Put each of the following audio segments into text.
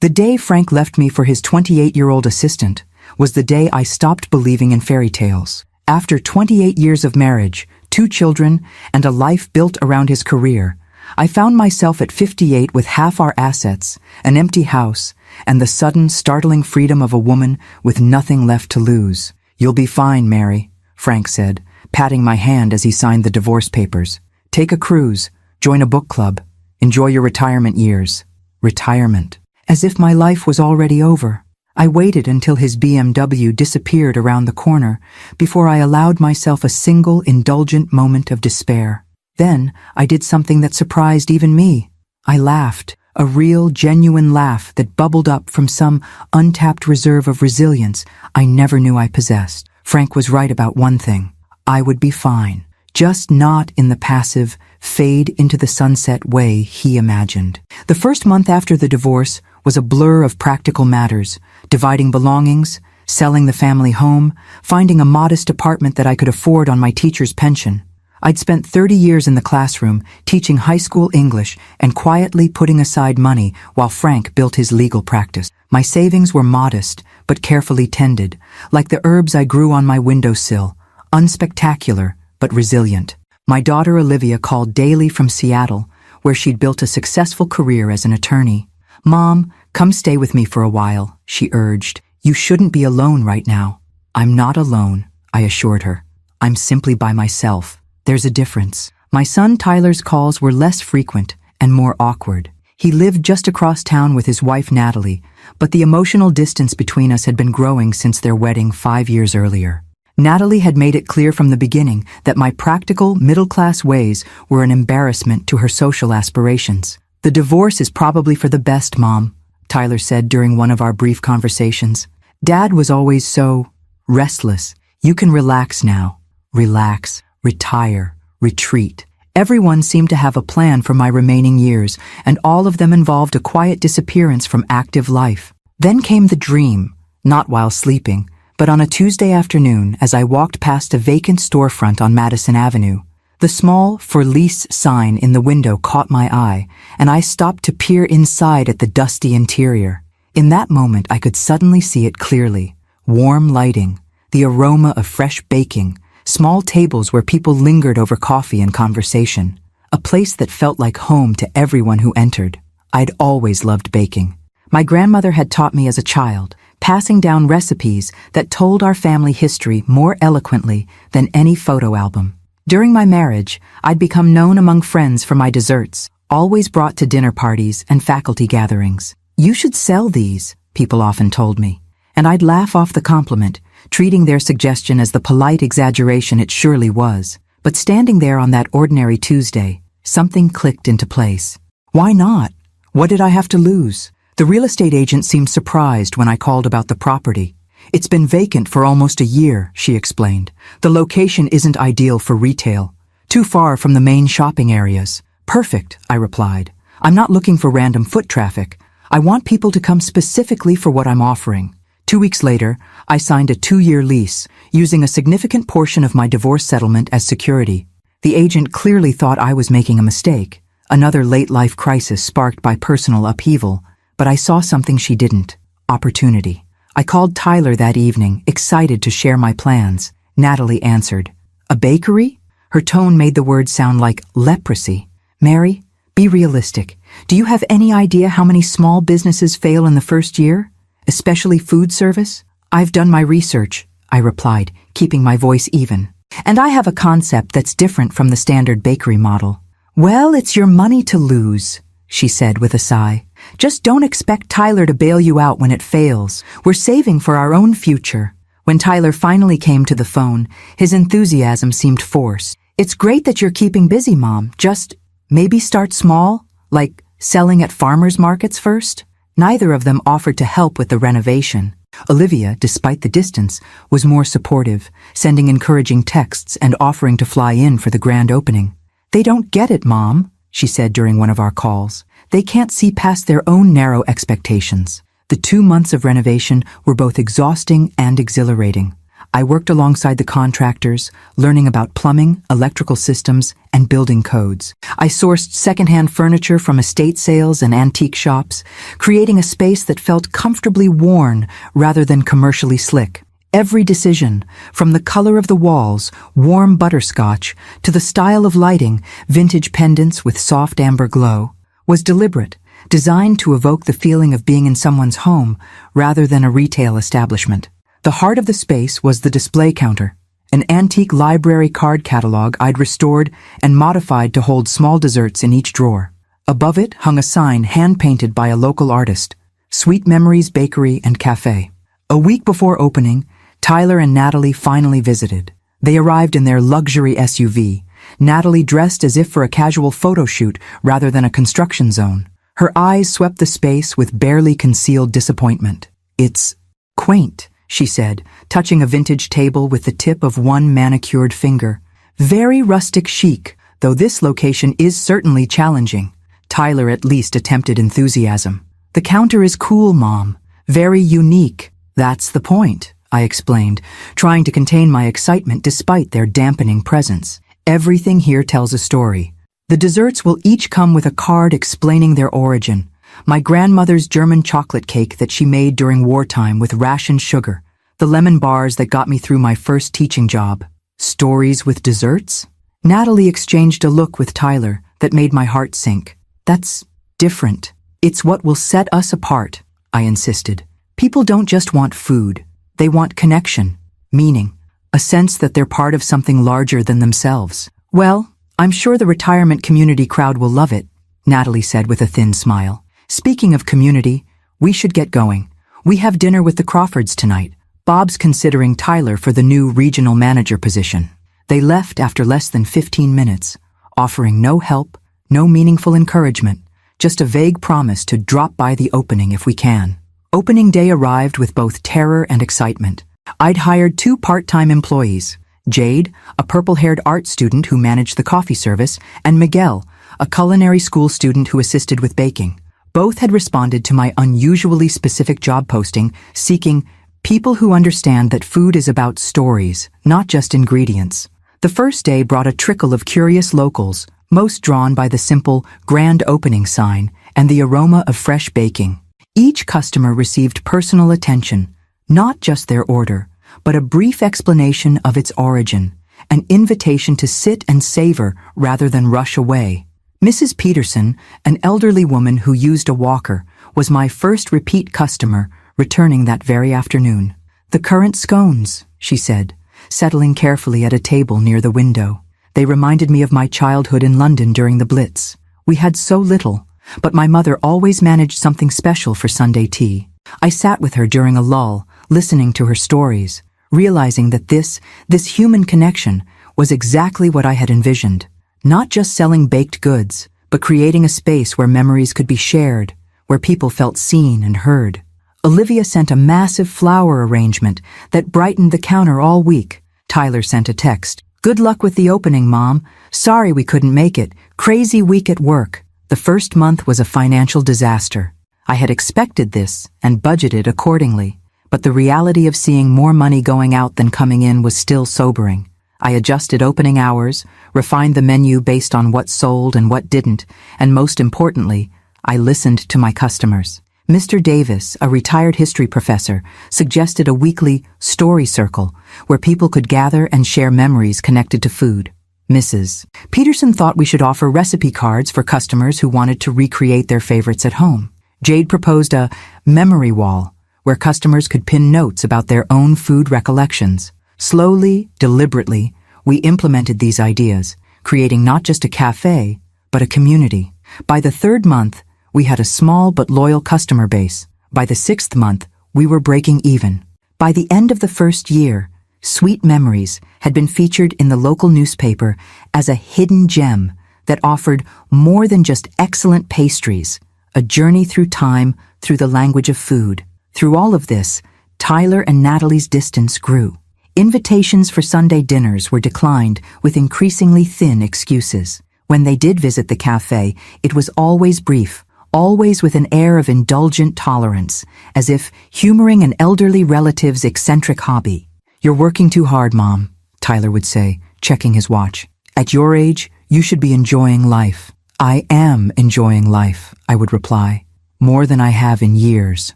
The day Frank left me for his 28-year-old assistant was the day I stopped believing in fairy tales. After 28 years of marriage, 2 children, and a life built around his career, I found myself at 58 with half our assets, an empty house, and the sudden, startling freedom of a woman with nothing left to lose. "You'll be fine, Mary," Frank said, patting my hand as he signed the divorce papers. "Take a cruise, join a book club, enjoy your retirement years." Retirement. As if my life was already over. I waited until his BMW disappeared around the corner before I allowed myself a single indulgent moment of despair. Then I did something that surprised even me. I laughed, a real, genuine laugh that bubbled up from some untapped reserve of resilience I never knew I possessed. Frank was right about one thing. I would be fine, just not in the passive, fade into the sunset way he imagined. The first month after the divorce was a blur of practical matters, dividing belongings, selling the family home, finding a modest apartment that I could afford on my teacher's pension. I'd spent 30 years in the classroom teaching high school English and quietly putting aside money while Frank built his legal practice. My savings were modest, but carefully tended, like the herbs I grew on my windowsill, unspectacular, but resilient. My daughter Olivia called daily from Seattle, where she'd built a successful career as an attorney. "Mom, come stay with me for a while," she urged. "You shouldn't be alone right now." "I'm not alone," I assured her. "I'm simply by myself. There's a difference." My son Tyler's calls were less frequent and more awkward. He lived just across town with his wife Natalie, but the emotional distance between us had been growing since their wedding 5 years earlier. Natalie had made it clear from the beginning that my practical, middle-class ways were an embarrassment to her social aspirations. "The divorce is probably for the best, Mom," Tyler said during one of our brief conversations. "Dad was always so restless. You can relax now." Relax. Retire, retreat. Everyone seemed to have a plan for my remaining years, and all of them involved a quiet disappearance from active life. Then came the dream, not while sleeping, but on a Tuesday afternoon as I walked past a vacant storefront on Madison Avenue. The small "For Lease" sign in the window caught my eye, and I stopped to peer inside at the dusty interior. In that moment, I could suddenly see it clearly. Warm lighting, the aroma of fresh baking, small tables where people lingered over coffee and conversation. A place that felt like home to everyone who entered. I'd always loved baking. My grandmother had taught me as a child, passing down recipes that told our family history more eloquently than any photo album. During my marriage, I'd become known among friends for my desserts, always brought to dinner parties and faculty gatherings. "You should sell these," people often told me. And I'd laugh off the compliment, treating their suggestion as the polite exaggeration it surely was. But standing there on that ordinary Tuesday, something clicked into place. Why not? What did I have to lose? The real estate agent seemed surprised when I called about the property. "It's been vacant for almost a year," she explained. "The location isn't ideal for retail. Too far from the main shopping areas." "Perfect," I replied. "I'm not looking for random foot traffic. I want people to come specifically for what I'm offering." 2 weeks later, I signed a 2-year lease, using a significant portion of my divorce settlement as security. The agent clearly thought I was making a mistake, another late-life crisis sparked by personal upheaval, but I saw something she didn't: opportunity. I called Tyler that evening, excited to share my plans. Natalie answered. "A bakery?" Her tone made the words sound like leprosy. "Mary, be realistic. Do you have any idea how many small businesses fail in the first year? Especially food service?" "I've done my research," I replied, keeping my voice even. "And I have a concept that's different from the standard bakery model." "Well, it's your money to lose," she said with a sigh. "Just don't expect Tyler to bail you out when it fails. We're saving for our own future." When Tyler finally came to the phone, his enthusiasm seemed forced. "It's great that you're keeping busy, Mom. Just maybe start small, like selling at farmers markets first." Neither of them offered to help with the renovation. Olivia, despite the distance, was more supportive, sending encouraging texts and offering to fly in for the grand opening. "They don't get it, Mom," she said during one of our calls. "They can't see past their own narrow expectations." The 2 months of renovation were both exhausting and exhilarating. I worked alongside the contractors, learning about plumbing, electrical systems, and building codes. I sourced secondhand furniture from estate sales and antique shops, creating a space that felt comfortably worn rather than commercially slick. Every decision, from the color of the walls, warm butterscotch, to the style of lighting, vintage pendants with soft amber glow, was deliberate, designed to evoke the feeling of being in someone's home rather than a retail establishment. The heart of the space was the display counter, an antique library card catalog I'd restored and modified to hold small desserts in each drawer. Above it hung a sign hand-painted by a local artist, Sweet Memories Bakery and Cafe. A week before opening, Tyler and Natalie finally visited. They arrived in their luxury SUV, Natalie dressed as if for a casual photo shoot rather than a construction zone. Her eyes swept the space with barely concealed disappointment. "It's quaint," she said, touching a vintage table with the tip of one manicured finger. "Very rustic chic, though this location is certainly challenging." Tyler at least attempted enthusiasm. "The counter is cool, Mom. Very unique." "That's the point," I explained, trying to contain my excitement despite their dampening presence. "Everything here tells a story. The desserts will each come with a card explaining their origin. My grandmother's German chocolate cake that she made during wartime with rationed sugar. The lemon bars that got me through my first teaching job. Stories with desserts?" Natalie exchanged a look with Tyler that made my heart sink. "That's different. It's what will set us apart," I insisted. "People don't just want food. They want connection, meaning, a sense that they're part of something larger than themselves." "Well, I'm sure the retirement community crowd will love it," Natalie said with a thin smile. "Speaking of community, we should get going. We have dinner with the Crawfords tonight. Bob's considering Tyler for the new regional manager position." They left after less than 15 minutes, offering no help, no meaningful encouragement, just a vague promise to drop by the opening if we can. Opening day arrived with both terror and excitement. I'd hired 2 part-time employees, Jade, a purple-haired art student who managed the coffee service, and Miguel, a culinary school student who assisted with baking. Both had responded to my unusually specific job posting, seeking people who understand that food is about stories, not just ingredients. The first day brought a trickle of curious locals, most drawn by the simple, grand opening sign and the aroma of fresh baking. Each customer received personal attention, not just their order, but a brief explanation of its origin, an invitation to sit and savor rather than rush away. Mrs. Peterson, an elderly woman who used a walker, was my first repeat customer, returning that very afternoon. "The currant scones," she said, settling carefully at a table near the window. They reminded me of my childhood in London during the Blitz. We had so little, but my mother always managed something special for Sunday tea. I sat with her during a lull, listening to her stories, realizing that this human connection was exactly what I had envisioned. Not just selling baked goods, but creating a space where memories could be shared, where people felt seen and heard. Olivia sent a massive flower arrangement that brightened the counter all week. Tyler sent a text. "Good luck with the opening, Mom. Sorry we couldn't make it. Crazy week at work." The first month was a financial disaster. I had expected this and budgeted accordingly, but the reality of seeing more money going out than coming in was still sobering. I adjusted opening hours, refined the menu based on what sold and what didn't, and most importantly, I listened to my customers. Mr. Davis, a retired history professor, suggested a weekly story circle where people could gather and share memories connected to food. Mrs. Peterson thought we should offer recipe cards for customers who wanted to recreate their favorites at home. Jade proposed a memory wall where customers could pin notes about their own food recollections. Slowly, deliberately, we implemented these ideas, creating not just a cafe, but a community. By the 3rd month, we had a small but loyal customer base. By the 6th month, we were breaking even. By the end of the first year, Sweet Memories had been featured in the local newspaper as a hidden gem that offered more than just excellent pastries, a journey through time through the language of food. Through all of this, Tyler and Natalie's distance grew. Invitations for Sunday dinners were declined with increasingly thin excuses. When they did visit the cafe, it was always brief, always with an air of indulgent tolerance, as if humoring an elderly relative's eccentric hobby. "You're working too hard, Mom," Tyler would say, checking his watch. "At your age, you should be enjoying life." "I am enjoying life," I would reply, "more than I have in years."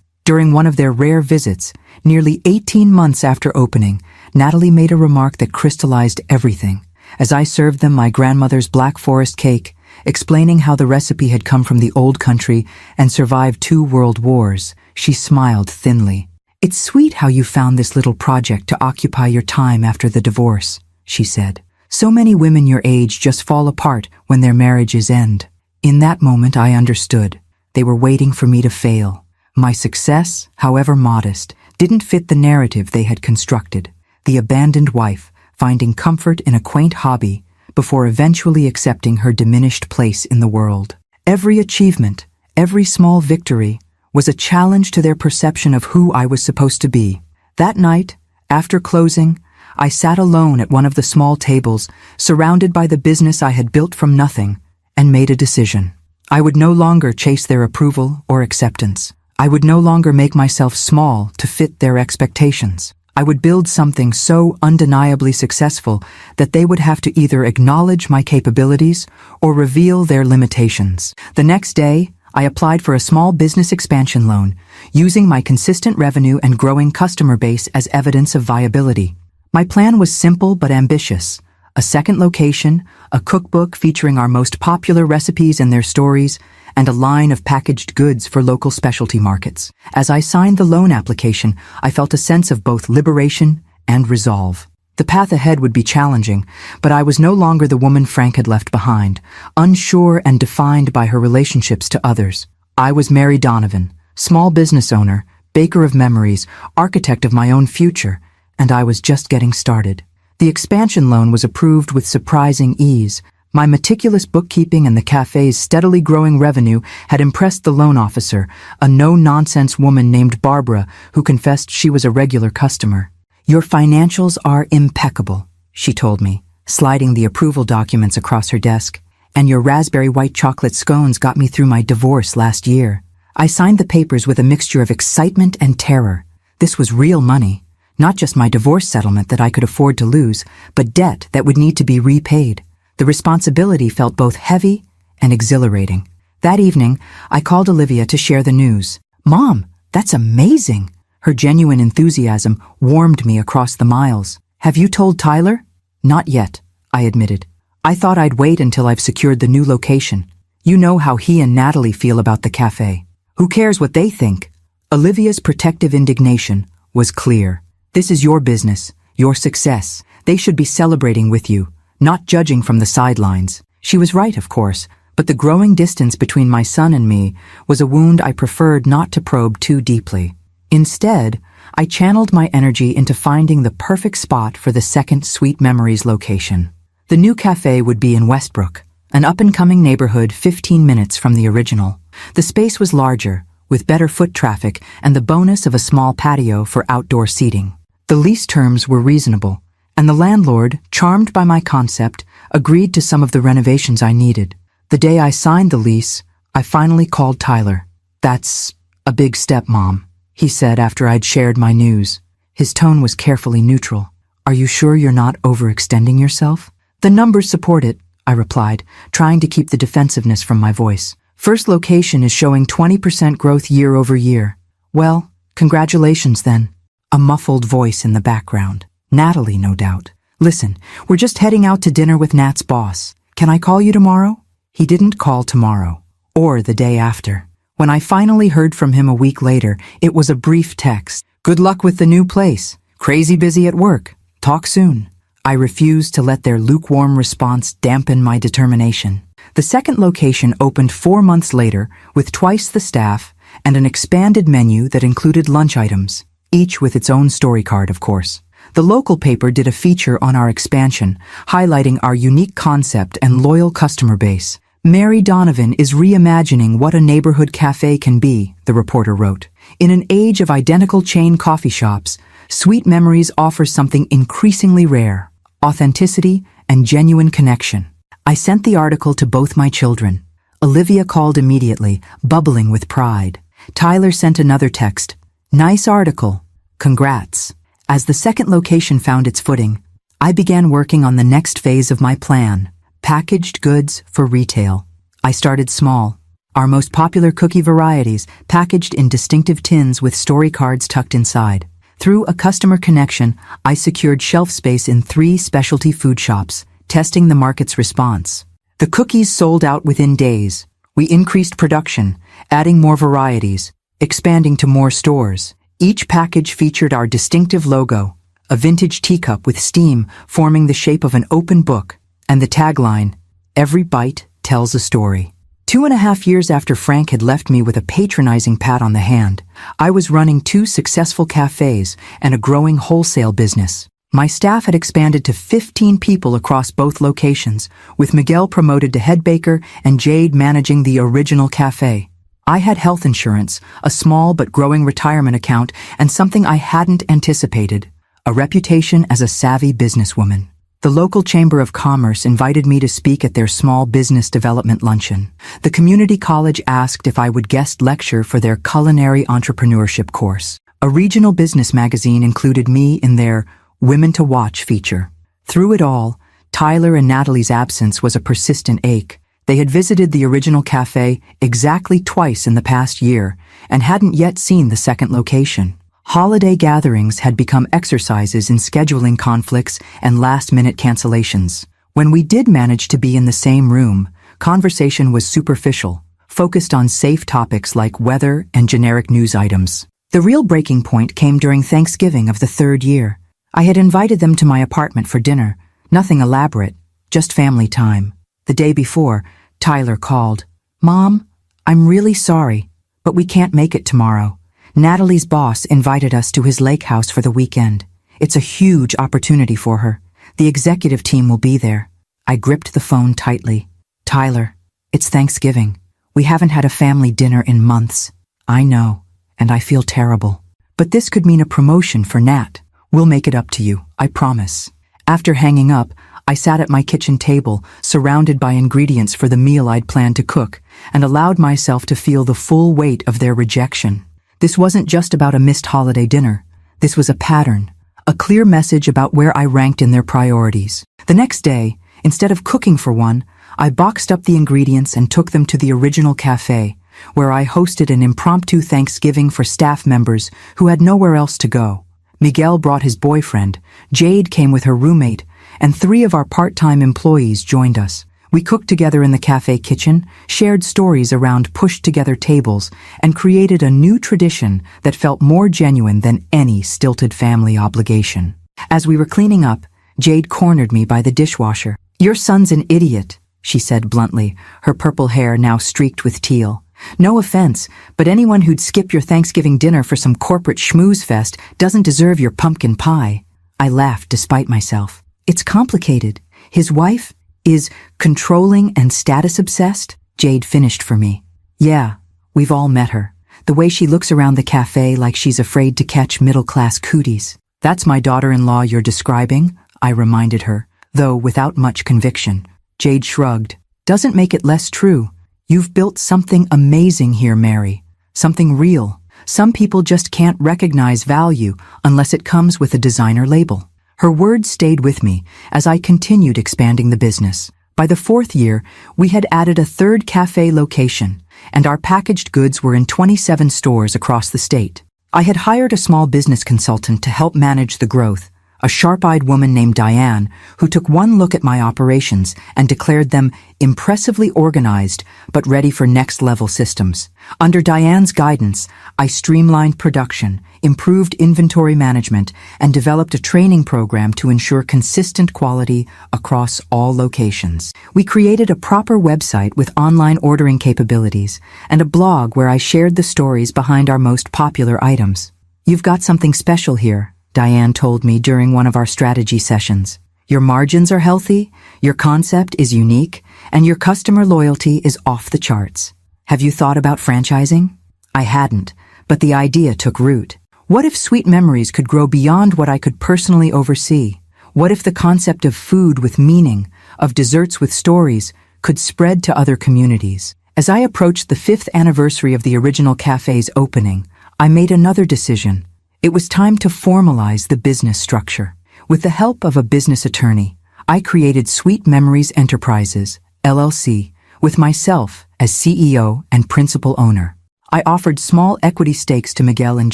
During one of their rare visits, nearly 18 months after opening, Natalie made a remark that crystallized everything. As I served them my grandmother's Black Forest cake, explaining how the recipe had come from the old country and survived 2 world wars, she smiled thinly. "It's sweet how you found this little project to occupy your time after the divorce," she said. "So many women your age just fall apart when their marriages end." In that moment I understood. They were waiting for me to fail. My success, however modest, didn't fit the narrative they had constructed. The abandoned wife, finding comfort in a quaint hobby before eventually accepting her diminished place in the world. Every achievement, every small victory, was a challenge to their perception of who I was supposed to be. That night, after closing, I sat alone at one of the small tables, surrounded by the business I had built from nothing, and made a decision. I would no longer chase their approval or acceptance. I would no longer make myself small to fit their expectations. I would build something so undeniably successful that they would have to either acknowledge my capabilities or reveal their limitations. The next day, I applied for a small business expansion loan, using my consistent revenue and growing customer base as evidence of viability. My plan was simple but ambitious. A second location, a cookbook featuring our most popular recipes and their stories, and a line of packaged goods for local specialty markets. As I signed the loan application, I felt a sense of both liberation and resolve. The path ahead would be challenging, but I was no longer the woman Frank had left behind, unsure and defined by her relationships to others. I was Mary Donovan, small business owner, baker of memories, architect of my own future, and I was just getting started. The expansion loan was approved with surprising ease. My meticulous bookkeeping and the cafe's steadily growing revenue had impressed the loan officer, a no-nonsense woman named Barbara who confessed she was a regular customer. "Your financials are impeccable," she told me, sliding the approval documents across her desk. "And your raspberry white chocolate scones got me through my divorce last year." I signed the papers with a mixture of excitement and terror. This was real money, not just my divorce settlement that I could afford to lose, but debt that would need to be repaid. The responsibility felt both heavy and exhilarating. That evening, I called Olivia to share the news. "Mom, that's amazing!" Her genuine enthusiasm warmed me across the miles. "Have you told Tyler?" "Not yet," I admitted. "I thought I'd wait until I've secured the new location. You know how he and Natalie feel about the cafe. Who cares what they think?" Olivia's protective indignation was clear. "This is your business, your success. They should be celebrating with you, not judging from the sidelines." She was right, of course, but the growing distance between my son and me was a wound I preferred not to probe too deeply. Instead, I channeled my energy into finding the perfect spot for the second Sweet Memories location. The new cafe would be in Westbrook, an up-and-coming neighborhood 15 minutes from the original. The space was larger, with better foot traffic and the bonus of a small patio for outdoor seating. The lease terms were reasonable, and the landlord, charmed by my concept, agreed to some of the renovations I needed. The day I signed the lease, I finally called Tyler. "That's a big step, Mom," he said after I'd shared my news. His tone was carefully neutral. "Are you sure you're not overextending yourself?" "The numbers support it," I replied, trying to keep the defensiveness from my voice. "First location is showing 20% growth year over year." "Well, congratulations then." A muffled voice in the background. Natalie, no doubt. "Listen, we're just heading out to dinner with Nat's boss. Can I call you tomorrow?" He didn't call tomorrow, or the day after. When I finally heard from him a week later, it was a brief text. "Good luck with the new place. Crazy busy at work. Talk soon." I refused to let their lukewarm response dampen my determination. The second location opened 4 months later with twice the staff and an expanded menu that included lunch items, each with its own story card, of course. The local paper did a feature on our expansion, highlighting our unique concept and loyal customer base. "Mary Donovan is reimagining what a neighborhood cafe can be," the reporter wrote. "In an age of identical chain coffee shops, Sweet Memories offers something increasingly rare: authenticity and genuine connection." I sent the article to both my children. Olivia called immediately, bubbling with pride. Tyler sent another text. "Nice article. Congrats." As the second location found its footing, I began working on the next phase of my plan, packaged goods for retail. I started small. Our most popular cookie varieties packaged in distinctive tins with story cards tucked inside. Through a customer connection, I secured shelf space in 3 specialty food shops, testing the market's response. The cookies sold out within days. We increased production, adding more varieties, expanding to more stores. Each package featured our distinctive logo, a vintage teacup with steam forming the shape of an open book, and the tagline, "Every bite tells a story." 2.5 years after Frank had left me with a patronizing pat on the hand, I was running 2 successful cafes and a growing wholesale business. My staff had expanded to 15 people across both locations, with Miguel promoted to head baker and Jade managing the original cafe. I had health insurance, a small but growing retirement account, and something I hadn't anticipated, a reputation as a savvy businesswoman. The local Chamber of Commerce invited me to speak at their small business development luncheon. The community college asked if I would guest lecture for their culinary entrepreneurship course. A regional business magazine included me in their Women to Watch feature. Through it all, Tyler and Natalie's absence was a persistent ache. They had visited the original cafe exactly twice in the past year and hadn't yet seen the second location. Holiday gatherings had become exercises in scheduling conflicts and last-minute cancellations. When we did manage to be in the same room, conversation was superficial, focused on safe topics like weather and generic news items. The real breaking point came during Thanksgiving of the 3rd year. I had invited them to my apartment for dinner, nothing elaborate, just family time. The day before, Tyler called. "Mom, I'm really sorry, but we can't make it tomorrow. Natalie's boss invited us to his lake house for the weekend. It's a huge opportunity for her. The executive team will be there." I gripped the phone tightly. "Tyler, it's Thanksgiving. We haven't had a family dinner in months." "I know, and I feel terrible. But this could mean a promotion for Nat. We'll make it up to you, I promise." After hanging up, I sat at my kitchen table, surrounded by ingredients for the meal I'd planned to cook, and allowed myself to feel the full weight of their rejection. This wasn't just about a missed holiday dinner. This was a pattern, a clear message about where I ranked in their priorities. The next day, instead of cooking for one, I boxed up the ingredients and took them to the original cafe, where I hosted an impromptu Thanksgiving for staff members who had nowhere else to go. Miguel brought his boyfriend, Jade came with her roommate, and 3 of our part-time employees joined us. We cooked together in the cafe kitchen, shared stories around pushed-together tables, and created a new tradition that felt more genuine than any stilted family obligation. As we were cleaning up, Jade cornered me by the dishwasher. "Your son's an idiot," she said bluntly, her purple hair now streaked with teal. "No offense, but anyone who'd skip your Thanksgiving dinner for some corporate schmooze fest doesn't deserve your pumpkin pie." I laughed despite myself. "It's complicated. His wife is controlling and status-obsessed," Jade finished for me. "Yeah, we've all met her. The way she looks around the cafe like she's afraid to catch middle-class cooties." "That's my daughter-in-law you're describing," I reminded her, though without much conviction. Jade shrugged. "Doesn't make it less true. You've built something amazing here, Mary. Something real. Some people just can't recognize value unless it comes with a designer label." Her words stayed with me as I continued expanding the business. By the 4th year, we had added a 3rd cafe location, and our packaged goods were in 27 stores across the state. I had hired a small business consultant to help manage the growth, a sharp-eyed woman named Diane, who took one look at my operations and declared them impressively organized but ready for next-level systems. Under Diane's guidance, I streamlined production, improved inventory management, and developed a training program to ensure consistent quality across all locations. We created a proper website with online ordering capabilities and a blog where I shared the stories behind our most popular items. "You've got something special here," Diane told me during one of our strategy sessions. "Your margins are healthy, your concept is unique, and your customer loyalty is off the charts. Have you thought about franchising?" I hadn't, but the idea took root. What if Sweet Memories could grow beyond what I could personally oversee? What if the concept of food with meaning, of desserts with stories, could spread to other communities? As I approached the 5th anniversary of the original cafe's opening, I made another decision: It was time to formalize the business structure. With the help of a business attorney, I created Sweet Memories Enterprises, LLC, with myself as CEO and principal owner. I offered small equity stakes to Miguel and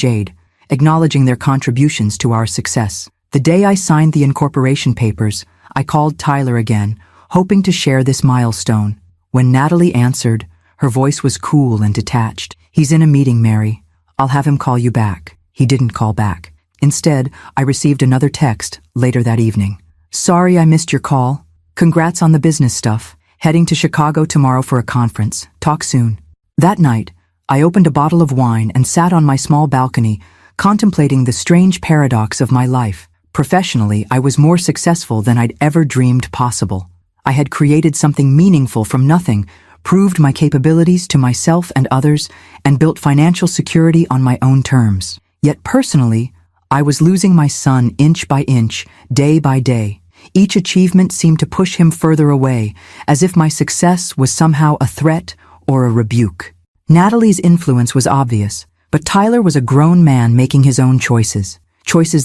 Jade, acknowledging their contributions to our success. The day I signed the incorporation papers, I called Tyler again, hoping to share this milestone. When Natalie answered, her voice was cool and detached. "He's in a meeting, Mary. I'll have him call you back." He didn't call back. Instead, I received another text later that evening. "Sorry I missed your call. Congrats on the business stuff. Heading to Chicago tomorrow for a conference. Talk soon." That night, I opened a bottle of wine and sat on my small balcony, contemplating the strange paradox of my life. Professionally, I was more successful than I'd ever dreamed possible. I had created something meaningful from nothing, proved my capabilities to myself and others, and built financial security on my own terms. Yet personally, I was losing my son inch by inch, day by day. Each achievement seemed to push him further away, as if my success was somehow a threat or a rebuke. Natalie's influence was obvious, but Tyler was a grown man making his own choices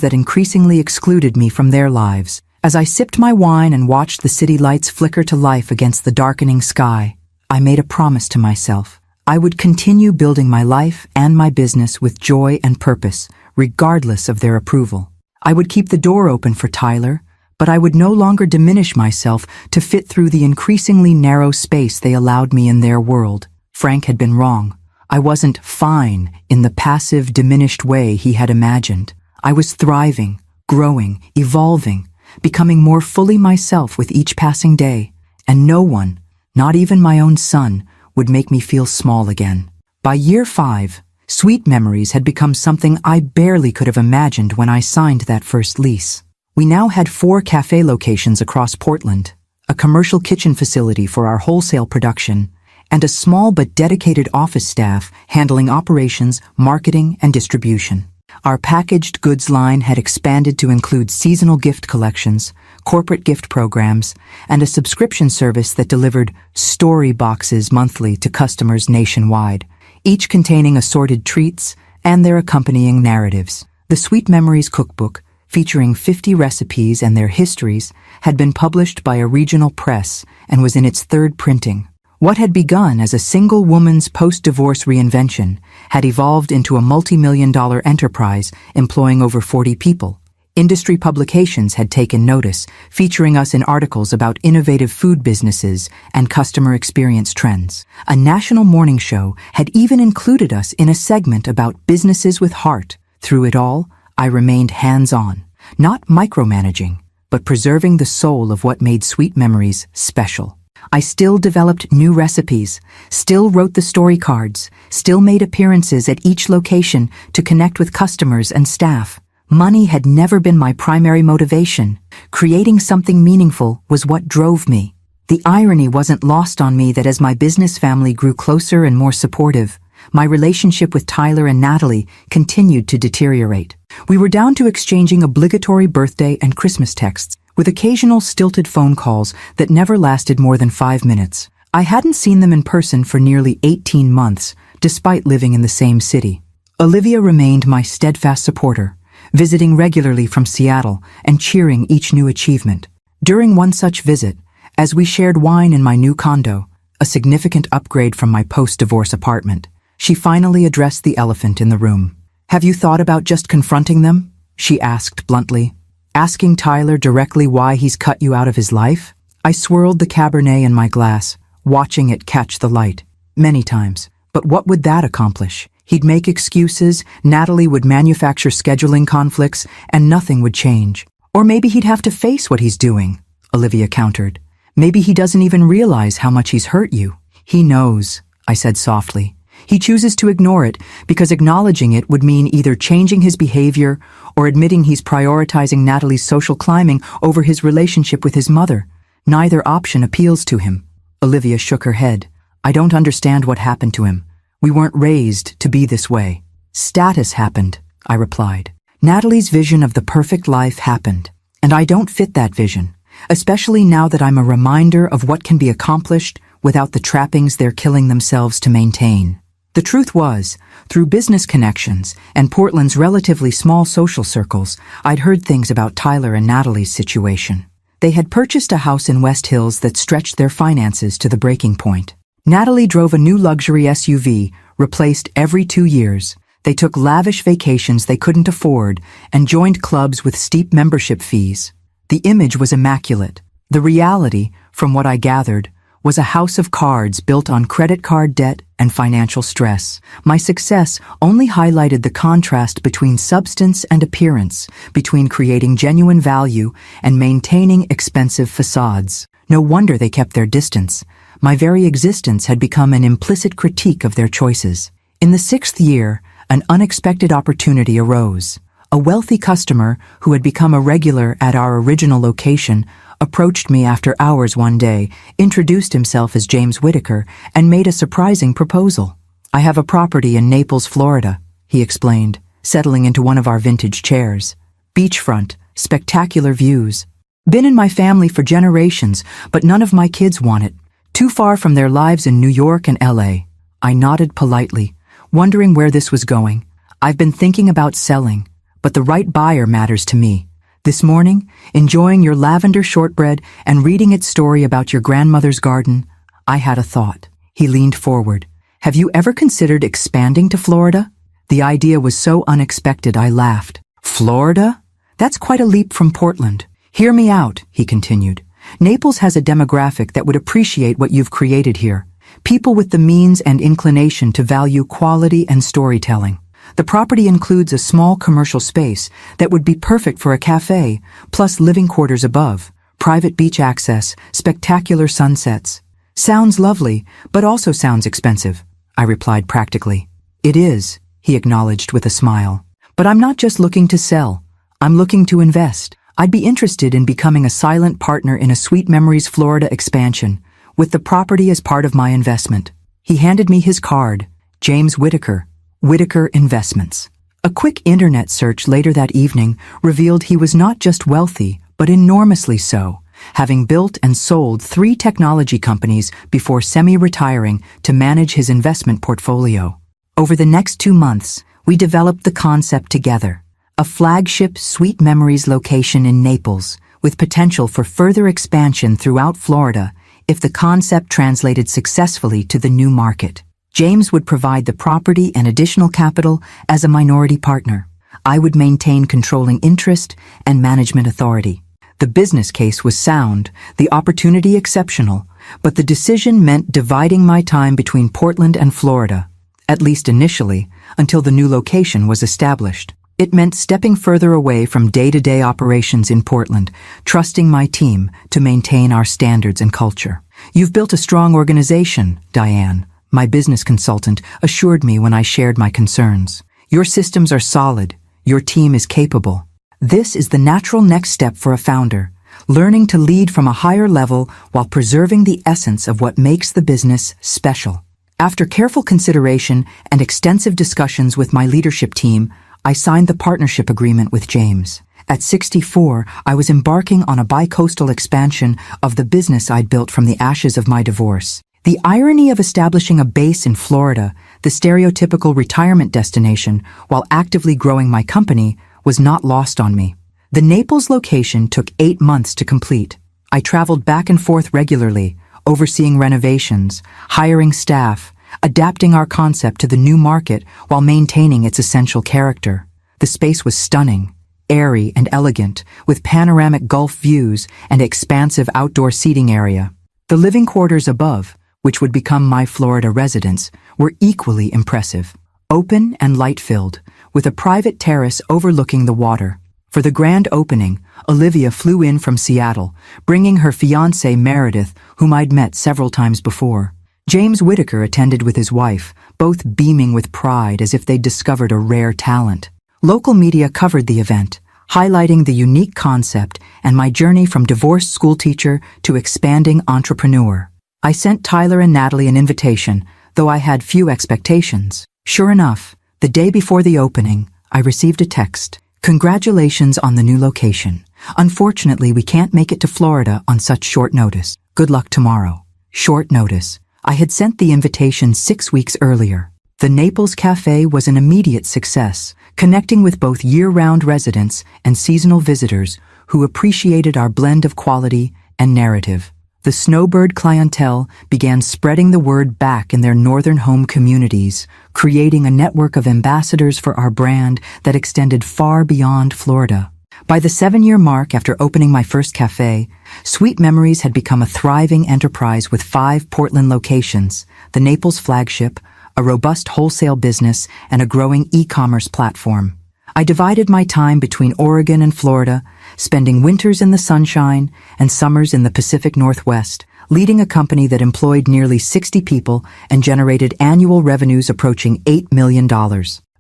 that increasingly excluded me from their lives. As I sipped my wine and watched the city lights flicker to life against the darkening sky, I made a promise to myself. I would continue building my life and my business with joy and purpose, regardless of their approval. I would keep the door open for Tyler, but I would no longer diminish myself to fit through the increasingly narrow space they allowed me in their world. Frank had been wrong. I wasn't fine in the passive, diminished way he had imagined. I was thriving, growing, evolving, becoming more fully myself with each passing day, and no one, not even my own son, would make me feel small again. By year 5, Sweet Memories had become something I barely could have imagined when I signed that first lease. We now had 4 cafe locations across Portland, a commercial kitchen facility for our wholesale production, and a small but dedicated office staff handling operations, marketing, and distribution. Our packaged goods line had expanded to include seasonal gift collections, corporate gift programs, and a subscription service that delivered story boxes monthly to customers nationwide, each containing assorted treats and their accompanying narratives. The Sweet Memories cookbook, featuring 50 recipes and their histories, had been published by a regional press and was in its 3rd printing. What had begun as a single woman's post-divorce reinvention had evolved into a multi-million-dollar enterprise employing over 40 people. Industry publications had taken notice, featuring us in articles about innovative food businesses and customer experience trends. A national morning show had even included us in a segment about businesses with heart. Through it all, I remained hands-on, not micromanaging, but preserving the soul of what made Sweet Memories special. I still developed new recipes, still wrote the story cards, still made appearances at each location to connect with customers and staff. Money had never been my primary motivation. Creating something meaningful was what drove me. The irony wasn't lost on me that as my business family grew closer and more supportive, my relationship with Tyler and Natalie continued to deteriorate. We were down to exchanging obligatory birthday and Christmas texts, with occasional stilted phone calls that never lasted more than 5 minutes. I hadn't seen them in person for nearly 18 months, despite living in the same city. Olivia remained my steadfast supporter, visiting regularly from Seattle and cheering each new achievement. During one such visit, as we shared wine in my new condo, a significant upgrade from my post-divorce apartment, she finally addressed the elephant in the room. "Have you thought about just confronting them?" she asked bluntly. "Asking Tyler directly why he's cut you out of his life?" I swirled the Cabernet in my glass, watching it catch the light. Many times. But what would that accomplish? He'd make excuses, Natalie would manufacture scheduling conflicts, and nothing would change. Or maybe he'd have to face what he's doing, Olivia countered. Maybe he doesn't even realize how much he's hurt you. "He knows," I said softly. "He chooses to ignore it because acknowledging it would mean either changing his behavior or admitting he's prioritizing Natalie's social climbing over his relationship with his mother. Neither option appeals to him." Olivia shook her head. "I don't understand what happened to him. We weren't raised to be this way." "Status happened," I replied. "Natalie's vision of the perfect life happened, and I don't fit that vision, especially now that I'm a reminder of what can be accomplished without the trappings they're killing themselves to maintain." The truth was, through business connections and Portland's relatively small social circles, I'd heard things about Tyler and Natalie's situation. They had purchased a house in West Hills that stretched their finances to the breaking point. Natalie drove a new luxury SUV, replaced every 2 years. They took lavish vacations they couldn't afford and joined clubs with steep membership fees. The image was immaculate. The reality, from what I gathered, was a house of cards built on credit card debt and financial stress. My success only highlighted the contrast between substance and appearance, between creating genuine value and maintaining expensive facades. No wonder they kept their distance. My very existence had become an implicit critique of their choices. In the 6th year, an unexpected opportunity arose. A wealthy customer who had become a regular at our original location approached me after hours one day, introduced himself as James Whitaker, and made a surprising proposal. "I have a property in Naples, Florida," he explained, settling into one of our vintage chairs. "Beachfront, spectacular views. Been in my family for generations, but none of my kids want it. Too far from their lives in New York and LA." I nodded politely, wondering where this was going. "I've been thinking about selling, but the right buyer matters to me. This morning, enjoying your lavender shortbread and reading its story about your grandmother's garden, I had a thought." He leaned forward. "Have you ever considered expanding to Florida?" The idea was so unexpected I laughed. "Florida? That's quite a leap from Portland." "Hear me out," he continued. "Naples has a demographic that would appreciate what you've created here. People with the means and inclination to value quality and storytelling. The property includes a small commercial space that would be perfect for a cafe, plus living quarters above, private beach access, spectacular sunsets." "Sounds lovely, but also sounds expensive," I replied practically. "It is," he acknowledged with a smile. "But I'm not just looking to sell. I'm looking to invest. I'd be interested in becoming a silent partner in a Sweet Memories Florida expansion, with the property as part of my investment." He handed me his card, James Whitaker, Whitaker Investments. A quick internet search later that evening revealed he was not just wealthy, but enormously so, having built and sold 3 technology companies before semi-retiring to manage his investment portfolio. Over the next 2 months, we developed the concept together, a flagship Sweet Memories location in Naples, with potential for further expansion throughout Florida if the concept translated successfully to the new market. James would provide the property and additional capital as a minority partner. I would maintain controlling interest and management authority. The business case was sound, the opportunity exceptional, but the decision meant dividing my time between Portland and Florida, at least initially, until the new location was established. It meant stepping further away from day-to-day operations in Portland, trusting my team to maintain our standards and culture. "You've built a strong organization, Diane," my business consultant assured me when I shared my concerns. "Your systems are solid. Your team is capable." This is the natural next step for a founder, learning to lead from a higher level while preserving the essence of what makes the business special. After careful consideration and extensive discussions with my leadership team, I signed the partnership agreement with James. At 64, I was embarking on a bi-coastal expansion of the business I'd built from the ashes of my divorce. The irony of establishing a base in Florida, the stereotypical retirement destination, while actively growing my company, was not lost on me. The Naples location took 8 months to complete. I traveled back and forth regularly, overseeing renovations, hiring staff, adapting our concept to the new market while maintaining its essential character. The space was stunning, airy and elegant, with panoramic Gulf views and expansive outdoor seating area. The living quarters above, which would become my Florida residence, were equally impressive. Open and light-filled, with a private terrace overlooking the water. For the grand opening, Olivia flew in from Seattle, bringing her fiancé Meredith, whom I'd met several times before. James Whitaker attended with his wife, both beaming with pride as if they'd discovered a rare talent. Local media covered the event, highlighting the unique concept and my journey from divorced schoolteacher to expanding entrepreneur. I sent Tyler and Natalie an invitation, though I had few expectations. Sure enough, the day before the opening, I received a text. "Congratulations on the new location. Unfortunately, we can't make it to Florida on such short notice. Good luck tomorrow." Short notice. I had sent the invitation 6 weeks earlier. The Naples Cafe was an immediate success, connecting with both year-round residents and seasonal visitors who appreciated our blend of quality and narrative. The snowbird clientele began spreading the word back in their northern home communities, creating a network of ambassadors for our brand that extended far beyond Florida. By the 7-year mark after opening my first cafe, Sweet Memories had become a thriving enterprise with 5 Portland locations, the Naples flagship, a robust wholesale business, and a growing e-commerce platform. I divided my time between Oregon and Florida, spending winters in the sunshine and summers in the Pacific Northwest, leading a company that employed nearly 60 people and generated annual revenues approaching $8 million.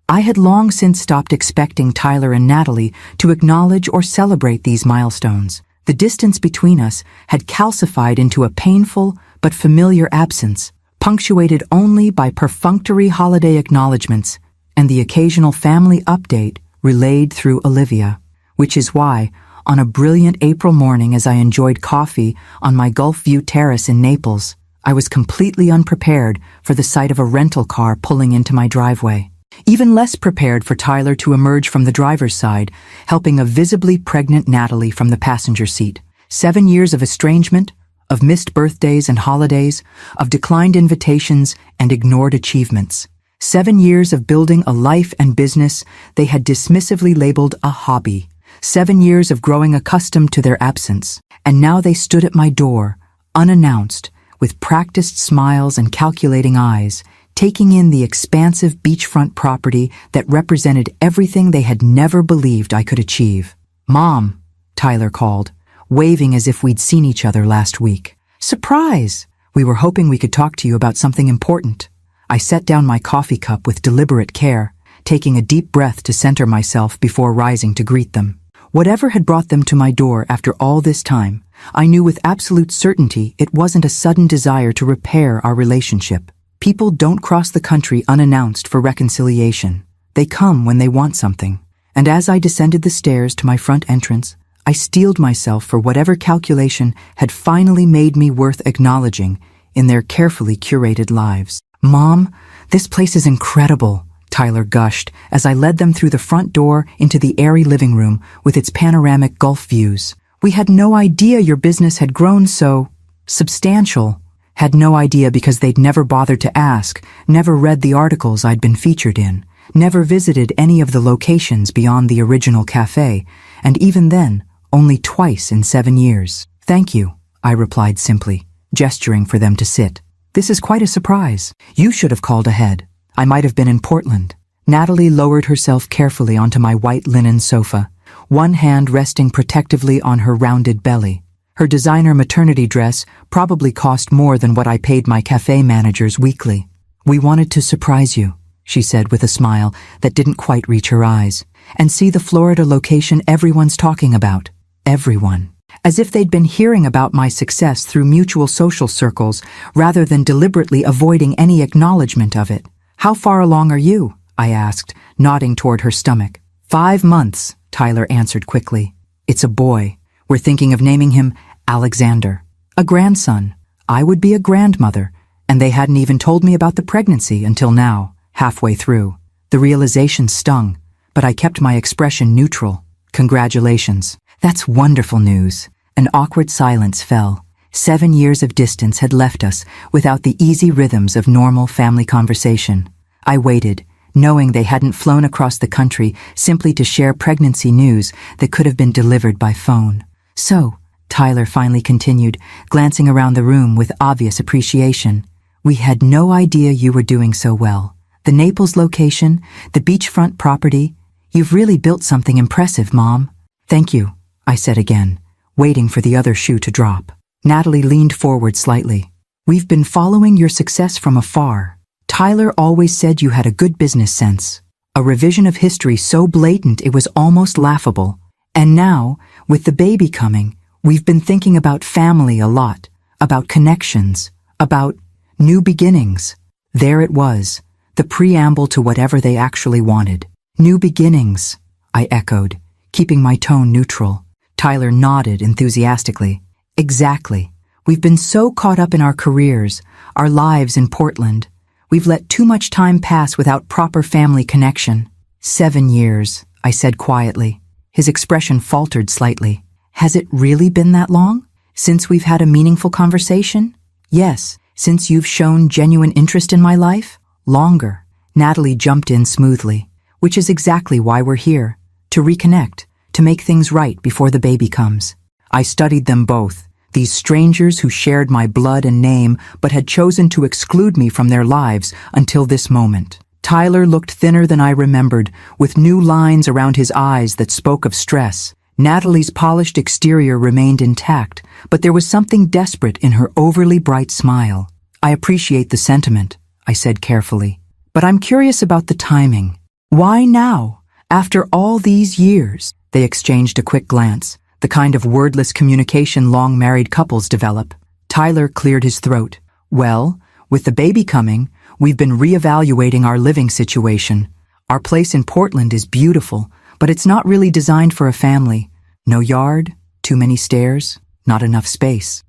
I had long since stopped expecting Tyler and Natalie to acknowledge or celebrate these milestones. The distance between us had calcified into a painful but familiar absence, punctuated only by perfunctory holiday acknowledgments and the occasional family update relayed through Olivia, which is why, on a brilliant April morning as I enjoyed coffee on my Gulf View terrace in Naples, I was completely unprepared for the sight of a rental car pulling into my driveway. Even less prepared for Tyler to emerge from the driver's side, helping a visibly pregnant Natalie from the passenger seat. 7 years of estrangement, of missed birthdays and holidays, of declined invitations and ignored achievements. 7 years of building a life and business they had dismissively labeled a hobby. 7 years of growing accustomed to their absence. And now they stood at my door, unannounced, with practiced smiles and calculating eyes, taking in the expansive beachfront property that represented everything they had never believed I could achieve. "Mom," Tyler called, waving as if we'd seen each other last week. "Surprise! We were hoping we could talk to you about something important." I set down my coffee cup with deliberate care, taking a deep breath to center myself before rising to greet them. Whatever had brought them to my door after all this time, I knew with absolute certainty it wasn't a sudden desire to repair our relationship. People don't cross the country unannounced for reconciliation. They come when they want something. And as I descended the stairs to my front entrance, I steeled myself for whatever calculation had finally made me worth acknowledging in their carefully curated lives. "Mom, this place is incredible," Tyler gushed as I led them through the front door into the airy living room with its panoramic Gulf views. "We had no idea your business had grown so substantial." Had no idea because they'd never bothered to ask, never read the articles I'd been featured in, never visited any of the locations beyond the original cafe, and even then, only twice in 7 years. "Thank you," I replied simply, gesturing for them to sit. "This is quite a surprise. You should have called ahead. I might have been in Portland." Natalie lowered herself carefully onto my white linen sofa, one hand resting protectively on her rounded belly. Her designer maternity dress probably cost more than what I paid my cafe managers weekly. "We wanted to surprise you," she said with a smile that didn't quite reach her eyes, "and see the Florida location everyone's talking about." Everyone. As if they'd been hearing about my success through mutual social circles rather than deliberately avoiding any acknowledgement of it. "How far along are you?" I asked, nodding toward her stomach. 5 months, Tyler answered quickly. "It's a boy. We're thinking of naming him Alexander. A grandson. I would be a grandmother, and they hadn't even told me about the pregnancy until now, halfway through. The realization stung, but I kept my expression neutral. "Congratulations. That's wonderful news." An awkward silence fell. 7 years of distance had left us without the easy rhythms of normal family conversation. I waited, knowing they hadn't flown across the country simply to share pregnancy news that could have been delivered by phone. "So," Tyler finally continued, glancing around the room with obvious appreciation, "we had no idea you were doing so well. The Naples location, the beachfront property, you've really built something impressive, Mom." "Thank you," I said again, waiting for the other shoe to drop. Natalie leaned forward slightly. "We've been following your success from afar. Tyler always said you had a good business sense. A revision of history so blatant it was almost laughable. And now, with the baby coming, we've been thinking about family a lot, about connections, about new beginnings." There it was, the preamble to whatever they actually wanted. "New beginnings," I echoed, keeping my tone neutral. Tyler nodded enthusiastically. "Exactly. We've been so caught up in our careers, our lives in Portland. We've let too much time pass without proper family connection. 7 years, I said quietly. His expression faltered slightly. Has it really been that long? Since we've had a meaningful conversation? Yes. Since you've shown genuine interest in my life? Longer. Natalie jumped in smoothly. Which is exactly why we're here. To reconnect. To make things right before the baby comes. I studied them both. These strangers who shared my blood and name but had chosen to exclude me from their lives until this moment. Tyler looked thinner than I remembered, with new lines around his eyes that spoke of stress. Natalie's polished exterior remained intact, but there was something desperate in her overly bright smile. I appreciate the sentiment, I said carefully, but I'm curious about the timing. Why now? After all these years? They exchanged a quick glance, the kind of wordless communication long-married couples develop. Tyler cleared his throat. Well, with the baby coming, we've been reevaluating our living situation. Our place in Portland is beautiful, but it's not really designed for a family. No yard, too many stairs, not enough space.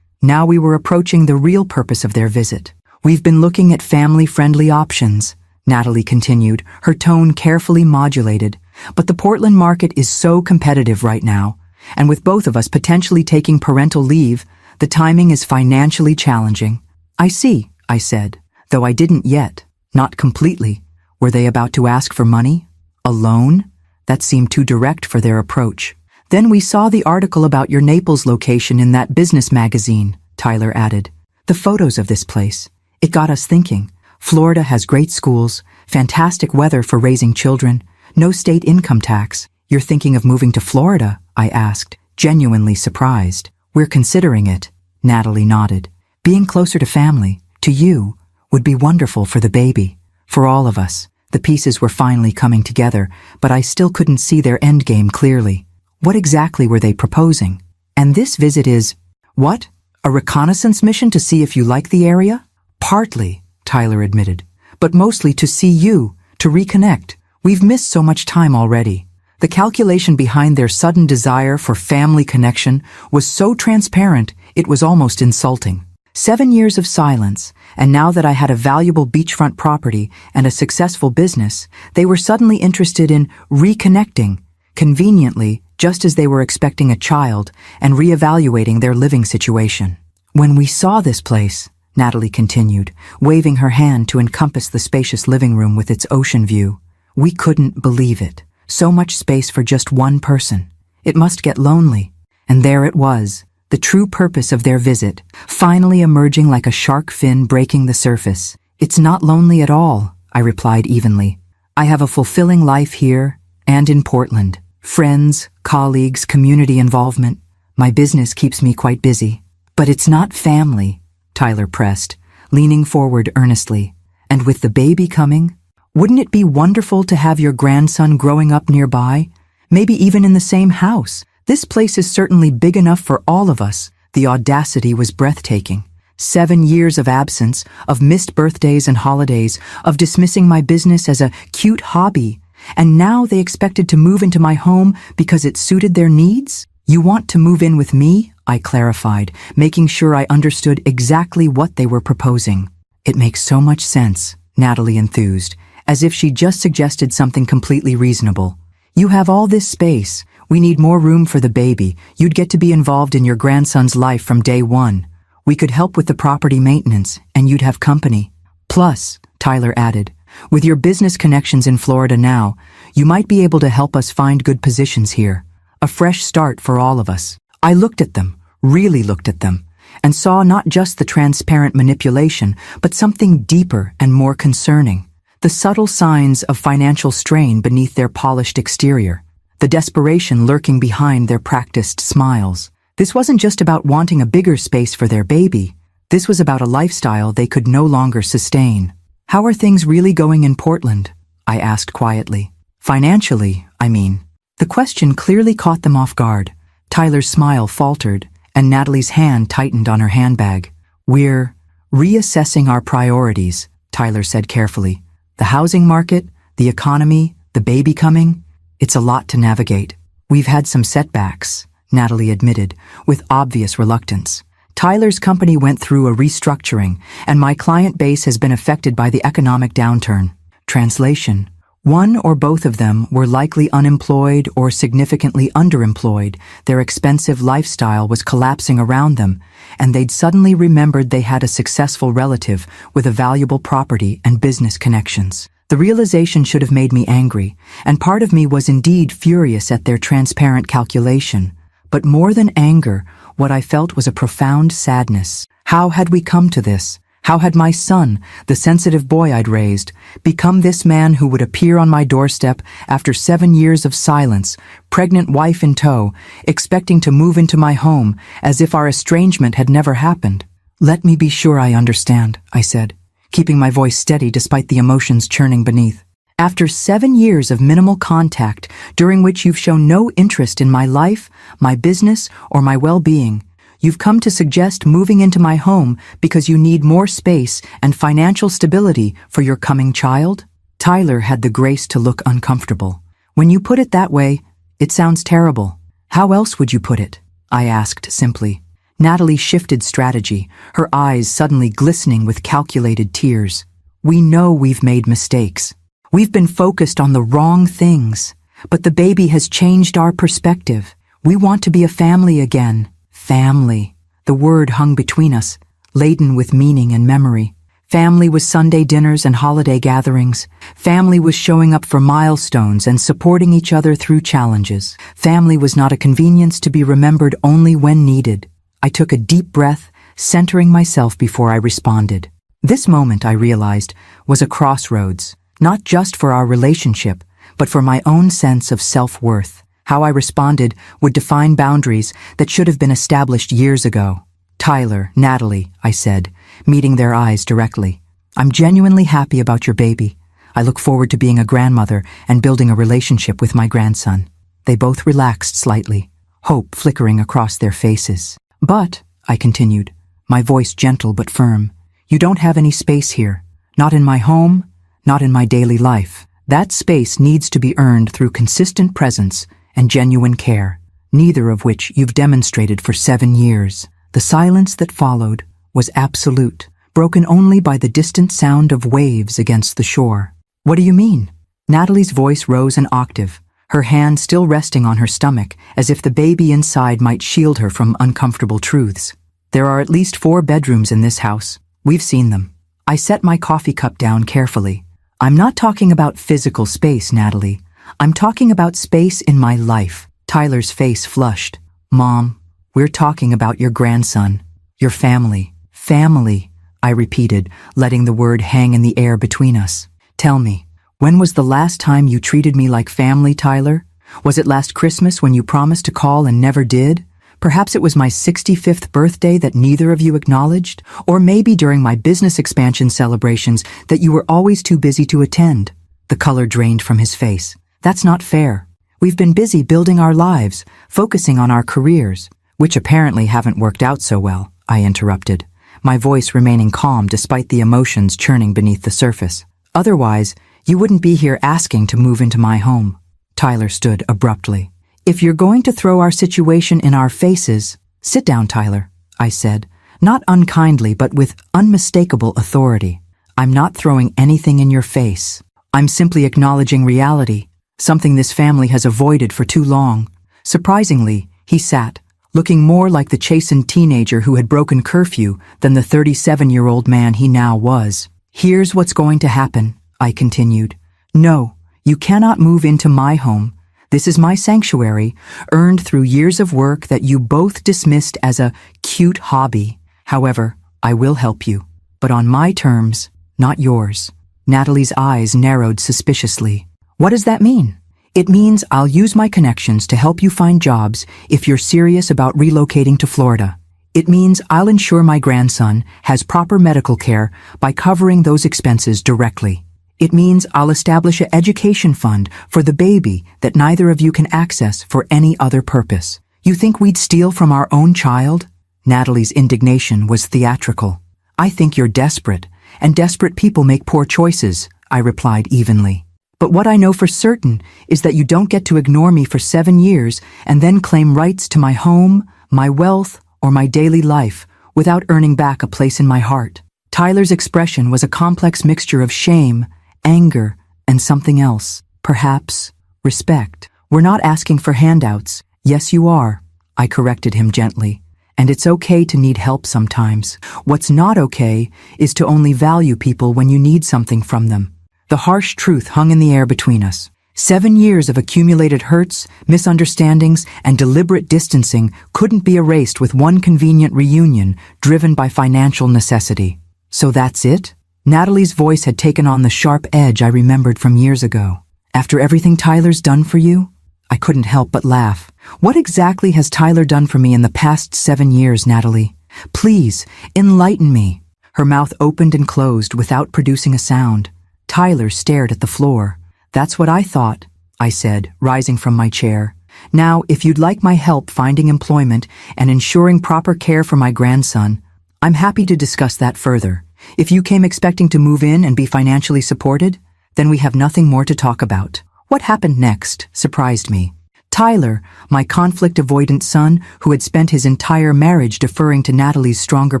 Now we were approaching the real purpose of their visit. We've been looking at family-friendly options, Natalie continued, her tone carefully modulated. But the Portland market is so competitive right now, and with both of us potentially taking parental leave, the timing is financially challenging. I see, I said, though I didn't yet. Not completely. Were they about to ask for money? A loan? That seemed too direct for their approach. Then we saw the article about your Naples location in that business magazine, Tyler added. The photos of this place. It got us thinking. Florida has great schools, fantastic weather for raising children, no state income tax. You're thinking of moving to Florida? I asked, genuinely surprised. We're considering it, Natalie nodded. Being closer to family, to you, would be wonderful for the baby. For all of us. The pieces were finally coming together, but I still couldn't see their endgame clearly. What exactly were they proposing? And this visit is, what? A reconnaissance mission to see if you like the area? Partly, Tyler admitted, but mostly to see you, to reconnect. We've missed so much time already. The calculation behind their sudden desire for family connection was so transparent, it was almost insulting. 7 years of silence, and now that I had a valuable beachfront property and a successful business, they were suddenly interested in reconnecting, conveniently, just as they were expecting a child and reevaluating their living situation. When we saw this place, Natalie continued, waving her hand to encompass the spacious living room with its ocean view, we couldn't believe it. So much space for just one person. It must get lonely. And there it was. The true purpose of their visit, finally emerging like a shark fin breaking the surface. It's not lonely at all, I replied evenly. I have a fulfilling life here and in Portland. Friends, colleagues, community involvement. My business keeps me quite busy. But it's not family, Tyler pressed, leaning forward earnestly. And with the baby coming, wouldn't it be wonderful to have your grandson growing up nearby? Maybe even in the same house. This place is certainly big enough for all of us. The audacity was breathtaking. 7 years of absence, of missed birthdays and holidays, of dismissing my business as a cute hobby. And now they expected to move into my home because it suited their needs? You want to move in with me? I clarified, making sure I understood exactly what they were proposing. It makes so much sense, Natalie enthused, as if she just suggested something completely reasonable. You have all this space. We need more room for the baby. You'd get to be involved in your grandson's life from day one. We could help with the property maintenance, and you'd have company. Plus, Tyler added, with your business connections in Florida now, you might be able to help us find good positions here. A fresh start for all of us. I looked at them, really looked at them, and saw not just the transparent manipulation, but something deeper and more concerning. The subtle signs of financial strain beneath their polished exterior. The desperation lurking behind their practiced smiles. This wasn't just about wanting a bigger space for their baby. This was about a lifestyle they could no longer sustain. How are things really going in Portland? I asked quietly. Financially, I mean. The question clearly caught them off guard. Tyler's smile faltered, and Natalie's hand tightened on her handbag. We're reassessing our priorities, Tyler said carefully. The housing market, the economy, the baby coming. It's a lot to navigate. We've had some setbacks, Natalie admitted, with obvious reluctance. Tyler's company went through a restructuring, and my client base has been affected by the economic downturn. Translation: one or both of them were likely unemployed or significantly underemployed. Their expensive lifestyle was collapsing around them, and they'd suddenly remembered they had a successful relative with a valuable property and business connections. The realization should have made me angry, and part of me was indeed furious at their transparent calculation. But more than anger, what I felt was a profound sadness. How had we come to this? How had my son, the sensitive boy I'd raised, become this man who would appear on my doorstep after 7 years of silence, pregnant wife in tow, expecting to move into my home as if our estrangement had never happened? "Let me be sure I understand," I said, keeping my voice steady despite the emotions churning beneath. "After 7 years of minimal contact, during which you've shown no interest in my life, my business, or my well-being, you've come to suggest moving into my home because you need more space and financial stability for your coming child?" Tyler had the grace to look uncomfortable. "When you put it that way, it sounds terrible. How else would you put it?" I asked simply. Natalie shifted strategy, her eyes suddenly glistening with calculated tears. "We know we've made mistakes. We've been focused on the wrong things, but the baby has changed our perspective. We want to be a family again." Family. The word hung between us, laden with meaning and memory. Family was Sunday dinners and holiday gatherings. Family was showing up for milestones and supporting each other through challenges. Family was not a convenience to be remembered only when needed. I took a deep breath, centering myself before I responded. This moment, I realized, was a crossroads, not just for our relationship, but for my own sense of self-worth. How I responded would define boundaries that should have been established years ago. "Tyler, Natalie," I said, meeting their eyes directly. "I'm genuinely happy about your baby. I look forward to being a grandmother and building a relationship with my grandson." They both relaxed slightly, hope flickering across their faces. "But," I continued, my voice gentle but firm, "you don't have any space here. Not in my home, not in my daily life. That space needs to be earned through consistent presence and genuine care, neither of which you've demonstrated for 7 years." The silence that followed was absolute, broken only by the distant sound of waves against the shore. "What do you mean?" Natalie's voice rose an octave, her hand still resting on her stomach, as if the baby inside might shield her from uncomfortable truths. "There are at least 4 bedrooms in this house. We've seen them." I set my coffee cup down carefully. "I'm not talking about physical space, Natalie. I'm talking about space in my life." Tyler's face flushed. "Mom, we're talking about your grandson, your family." "Family," I repeated, letting the word hang in the air between us. "Tell me, when was the last time you treated me like family, Tyler? Was it last Christmas when you promised to call and never did? Perhaps it was my 65th birthday that neither of you acknowledged? Or maybe during my business expansion celebrations that you were always too busy to attend?" The color drained from his face. "That's not fair. We've been busy building our lives, focusing on our careers, which apparently haven't worked out so well," I interrupted, my voice remaining calm despite the emotions churning beneath the surface. "Otherwise, you wouldn't be here asking to move into my home." Tyler stood abruptly. "If you're going to throw our situation in our faces, sit down, Tyler," I said, not unkindly but with unmistakable authority. "I'm not throwing anything in your face. I'm simply acknowledging reality, something this family has avoided for too long." Surprisingly, he sat, looking more like the chastened teenager who had broken curfew than the 37-year-old man he now was. "Here's what's going to happen," I continued. "No, you cannot move into my home. This is my sanctuary, earned through years of work that you both dismissed as a cute hobby. However, I will help you, but on my terms, not yours." Natalie's eyes narrowed suspiciously. "What does that mean?" "It means I'll use my connections to help you find jobs if you're serious about relocating to Florida. It means I'll ensure my grandson has proper medical care by covering those expenses directly. It means I'll establish an education fund for the baby that neither of you can access for any other purpose. You think we'd steal from our own child?" Natalie's indignation was theatrical. "I think you're desperate, and desperate people make poor choices," I replied evenly. "But what I know for certain is that you don't get to ignore me for 7 years and then claim rights to my home, my wealth, or my daily life without earning back a place in my heart. Tyler's expression was a complex mixture of shame, anger, and something else. Perhaps respect. "We're not asking for handouts." "Yes, you are," I corrected him gently. "And it's okay to need help sometimes. What's not okay is to only value people when you need something from them." The harsh truth hung in the air between us. 7 years of accumulated hurts, misunderstandings, and deliberate distancing couldn't be erased with one convenient reunion driven by financial necessity. "So that's it?" Natalie's voice had taken on the sharp edge I remembered from years ago. "After everything Tyler's done for you?" I couldn't help but laugh. "What exactly has Tyler done for me in the past 7 years, Natalie? Please, enlighten me." Her mouth opened and closed without producing a sound. Tyler stared at the floor. "That's what I thought," I said, rising from my chair. "Now, if you'd like my help finding employment and ensuring proper care for my grandson, I'm happy to discuss that further. If you came expecting to move in and be financially supported, then we have nothing more to talk about." What happened next surprised me. Tyler, my conflict-avoidant son who had spent his entire marriage deferring to Natalie's stronger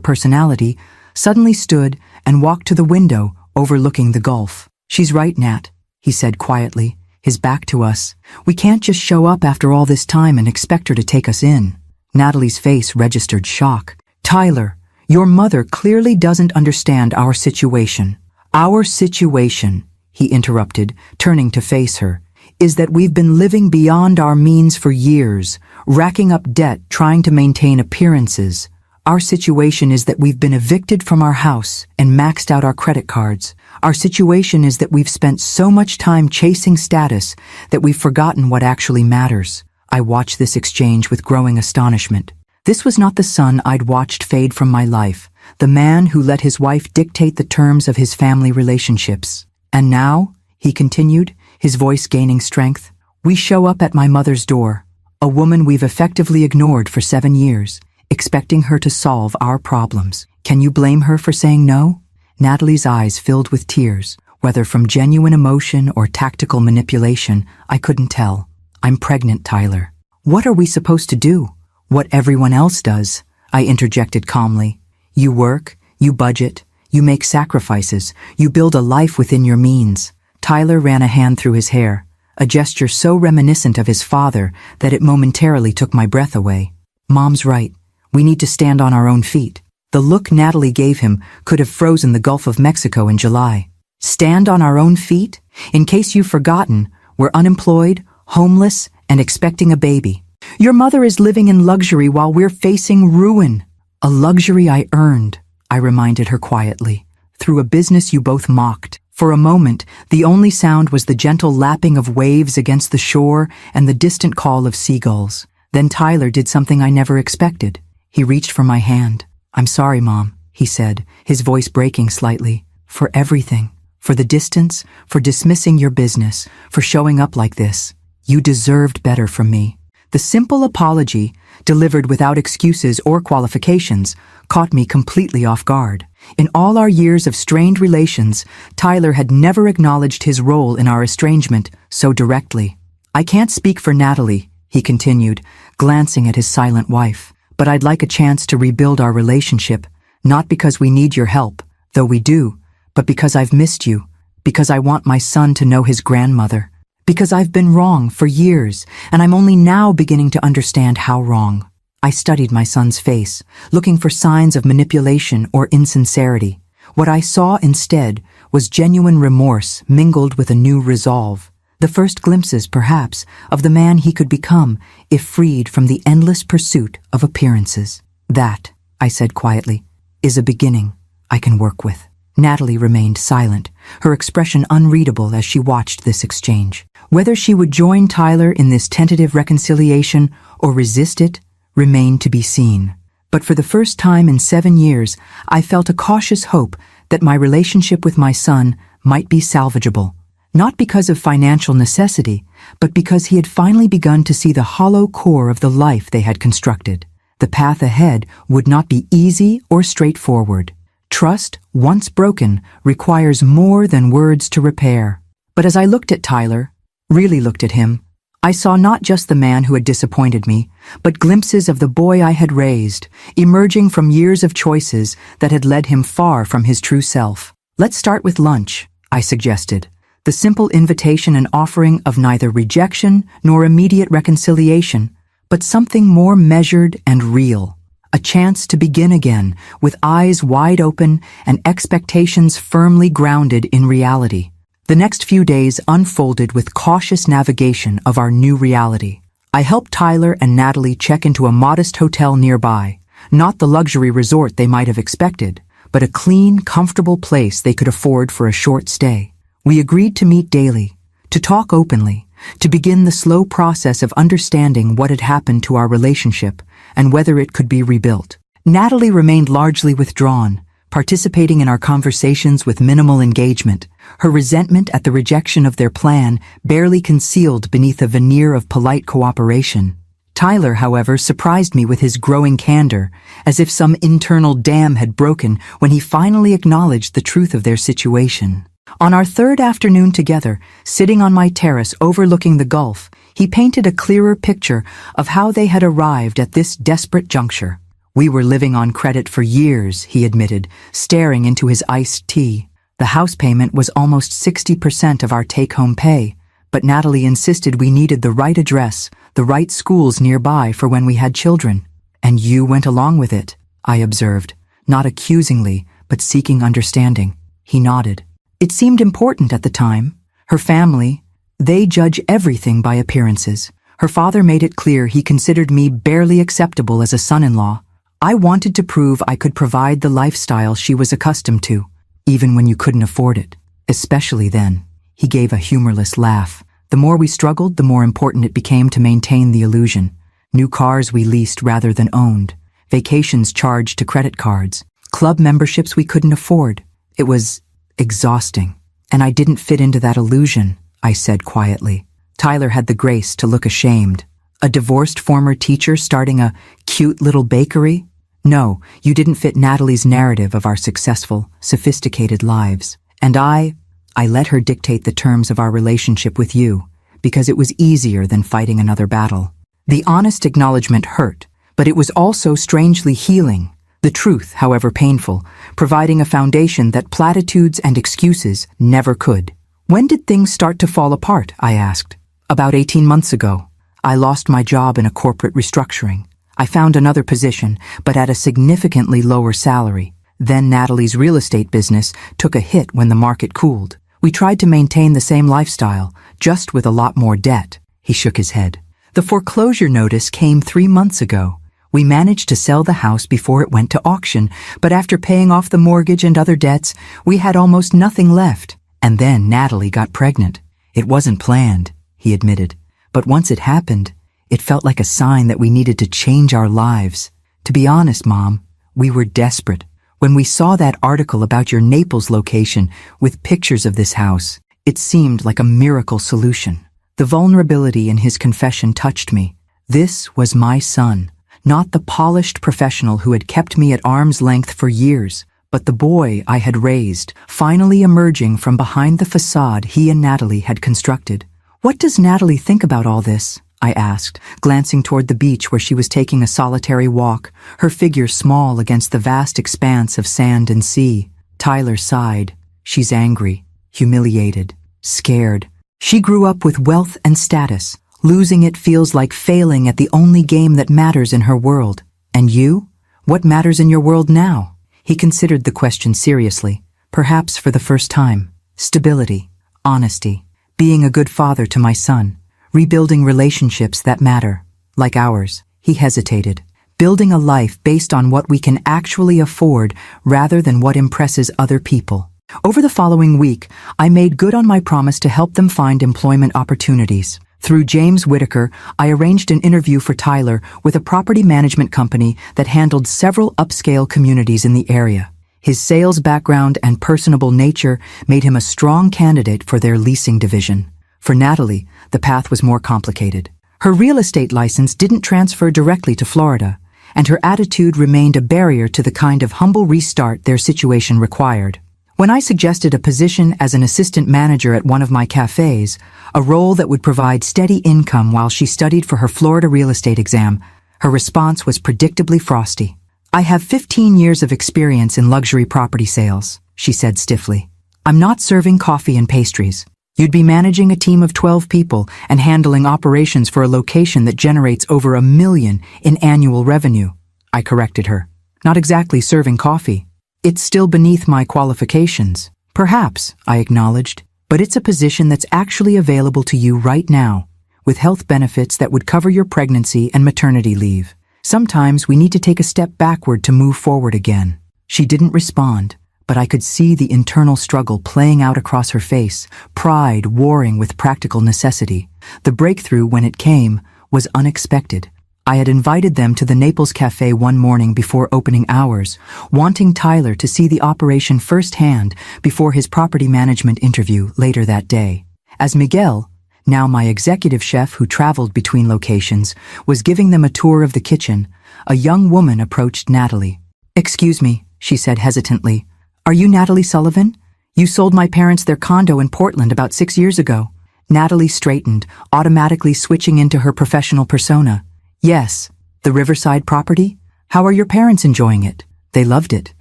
personality, suddenly stood and walked to the window overlooking the Gulf. "She's right, Nat," he said quietly, his back to us. "We can't just show up after all this time and expect her to take us in." Natalie's face registered shock. "Tyler, your mother clearly doesn't understand our situation." "Our situation," he interrupted, turning to face her, "is that we've been living beyond our means for years, racking up debt trying to maintain appearances. Our situation is that we've been evicted from our house and maxed out our credit cards. Our situation is that we've spent so much time chasing status that we've forgotten what actually matters." I watched this exchange with growing astonishment. This was not the son I'd watched fade from my life, the man who let his wife dictate the terms of his family relationships. "And now," he continued, his voice gaining strength, "we show up at my mother's door, a woman we've effectively ignored for 7 years, expecting her to solve our problems. Can you blame her for saying no?" Natalie's eyes filled with tears, whether from genuine emotion or tactical manipulation, I couldn't tell. "I'm pregnant, Tyler." "What are we supposed to do?" "What everyone else does," I interjected calmly. "You work, you budget, you make sacrifices, you build a life within your means." Tyler ran a hand through his hair, a gesture so reminiscent of his father that it momentarily took my breath away. "Mom's right. We need to stand on our own feet." The look Natalie gave him could have frozen the Gulf of Mexico in July. "Stand on our own feet? In case you've forgotten, we're unemployed, homeless, and expecting a baby. Your mother is living in luxury while we're facing ruin." "A luxury I earned," I reminded her quietly, "through a business you both mocked." For a moment, the only sound was the gentle lapping of waves against the shore and the distant call of seagulls. Then Tyler did something I never expected. He reached for my hand. "I'm sorry, Mom," he said, his voice breaking slightly. "For everything. For the distance, for dismissing your business, for showing up like this. You deserved better from me." The simple apology, delivered without excuses or qualifications, caught me completely off guard. In all our years of strained relations, Tyler had never acknowledged his role in our estrangement so directly. "I can't speak for Natalie," he continued, glancing at his silent wife, "but I'd like a chance to rebuild our relationship, not because we need your help, though we do, but because I've missed you, because I want my son to know his grandmother, because I've been wrong for years, and I'm only now beginning to understand how wrong." I studied my son's face, looking for signs of manipulation or insincerity. What I saw instead was genuine remorse mingled with a new resolve. The first glimpses, perhaps, of the man he could become if freed from the endless pursuit of appearances. "That," I said quietly, "is a beginning I can work with." Natalie remained silent, her expression unreadable as she watched this exchange. Whether she would join Tyler in this tentative reconciliation or resist it remained to be seen. But for the first time in 7 years, I felt a cautious hope that my relationship with my son might be salvageable. Not because of financial necessity, but because he had finally begun to see the hollow core of the life they had constructed. The path ahead would not be easy or straightforward. Trust, once broken, requires more than words to repair. But as I looked at Tyler, really looked at him, I saw not just the man who had disappointed me, but glimpses of the boy I had raised, emerging from years of choices that had led him far from his true self. "Let's start with lunch," I suggested, the simple invitation and offering of neither rejection nor immediate reconciliation, but something more measured and real. A chance to begin again, with eyes wide open and expectations firmly grounded in reality. The next few days unfolded with cautious navigation of our new reality. I helped Tyler and Natalie check into a modest hotel nearby, not the luxury resort they might have expected, but a clean, comfortable place they could afford for a short stay. We agreed to meet daily, to talk openly, to begin the slow process of understanding what had happened to our relationship and whether it could be rebuilt. Natalie remained largely withdrawn, participating in our conversations with minimal engagement, her resentment at the rejection of their plan barely concealed beneath a veneer of polite cooperation. Tyler, however, surprised me with his growing candor, as if some internal dam had broken when he finally acknowledged the truth of their situation. On our third afternoon together, sitting on my terrace overlooking the Gulf, he painted a clearer picture of how they had arrived at this desperate juncture. "We were living on credit for years," he admitted, staring into his iced tea. "The house payment was almost 60% of our take-home pay, but Natalie insisted we needed the right address, the right schools nearby for when we had children. And you went along with it," I observed, not accusingly, but seeking understanding. He nodded. "It seemed important at the time. Her family, they judge everything by appearances. Her father made it clear he considered me barely acceptable as a son-in-law. I wanted to prove I could provide the lifestyle she was accustomed to, even when you couldn't afford it. Especially then." He gave a humorless laugh. "The more we struggled, the more important it became to maintain the illusion. New cars we leased rather than owned, vacations charged to credit cards, club memberships we couldn't afford. It was exhausting, and I didn't fit into that illusion," I said quietly. Tyler had the grace to look ashamed. "A divorced former teacher starting a cute little bakery? No, you didn't fit Natalie's narrative of our successful, sophisticated lives. And I let her dictate the terms of our relationship with you, because it was easier than fighting another battle." The honest acknowledgement hurt, but it was also strangely healing. The truth, however painful, providing a foundation that platitudes and excuses never could. "When did things start to fall apart?" I asked. "About 18 months ago. I lost my job in a corporate restructuring. I found another position, but at a significantly lower salary. Then Natalie's real estate business took a hit when the market cooled. We tried to maintain the same lifestyle, just with a lot more debt." He shook his head. "The foreclosure notice came 3 months ago. We managed to sell the house before it went to auction, but after paying off the mortgage and other debts, we had almost nothing left. And then Natalie got pregnant. It wasn't planned," he admitted. "But once it happened, it felt like a sign that we needed to change our lives. To be honest, Mom, we were desperate. When we saw that article about your Naples location with pictures of this house, it seemed like a miracle solution." The vulnerability in his confession touched me. This was my son. Not the polished professional who had kept me at arm's length for years, but the boy I had raised, finally emerging from behind the facade he and Natalie had constructed. "What does Natalie think about all this?" I asked, glancing toward the beach where she was taking a solitary walk, her figure small against the vast expanse of sand and sea. Tyler sighed. "She's angry, humiliated, scared. She grew up with wealth and status. Losing it feels like failing at the only game that matters in her world. And you? What matters in your world now?" He considered the question seriously, perhaps for the first time. "Stability, honesty, being a good father to my son, rebuilding relationships that matter, like ours." He hesitated. "Building a life based on what we can actually afford rather than what impresses other people." Over the following week, I made good on my promise to help them find employment opportunities. Through James Whitaker, I arranged an interview for Tyler with a property management company that handled several upscale communities in the area. His sales background and personable nature made him a strong candidate for their leasing division. For Natalie, the path was more complicated. Her real estate license didn't transfer directly to Florida, and her attitude remained a barrier to the kind of humble restart their situation required. When I suggested a position as an assistant manager at one of my cafes, a role that would provide steady income while she studied for her Florida real estate exam, Her response was predictably frosty. I have 15 years of experience in luxury property sales, she said stiffly. I'm not serving coffee and pastries. You'd be managing a team of 12 people and handling operations for a location that generates over $1 million in annual revenue. I corrected her. Not exactly serving coffee. It's still beneath my qualifications. Perhaps, I acknowledged, but it's a position that's actually available to you right now, with health benefits that would cover your pregnancy and maternity leave. Sometimes we need to take a step backward to move forward again. She didn't respond, but I could see the internal struggle playing out across her face, pride warring with practical necessity. The breakthrough, when it came, was unexpected. I had invited them to the Naples Cafe one morning before opening hours, wanting Tyler to see the operation firsthand before his property management interview later that day. As Miguel, now my executive chef who traveled between locations, was giving them a tour of the kitchen, a young woman approached Natalie. "Excuse me," she said hesitantly. "Are you Natalie Sullivan? You sold my parents their condo in Portland about 6 years ago." Natalie straightened, automatically switching into her professional persona. "Yes, the Riverside property? How are your parents enjoying it?" "They loved it.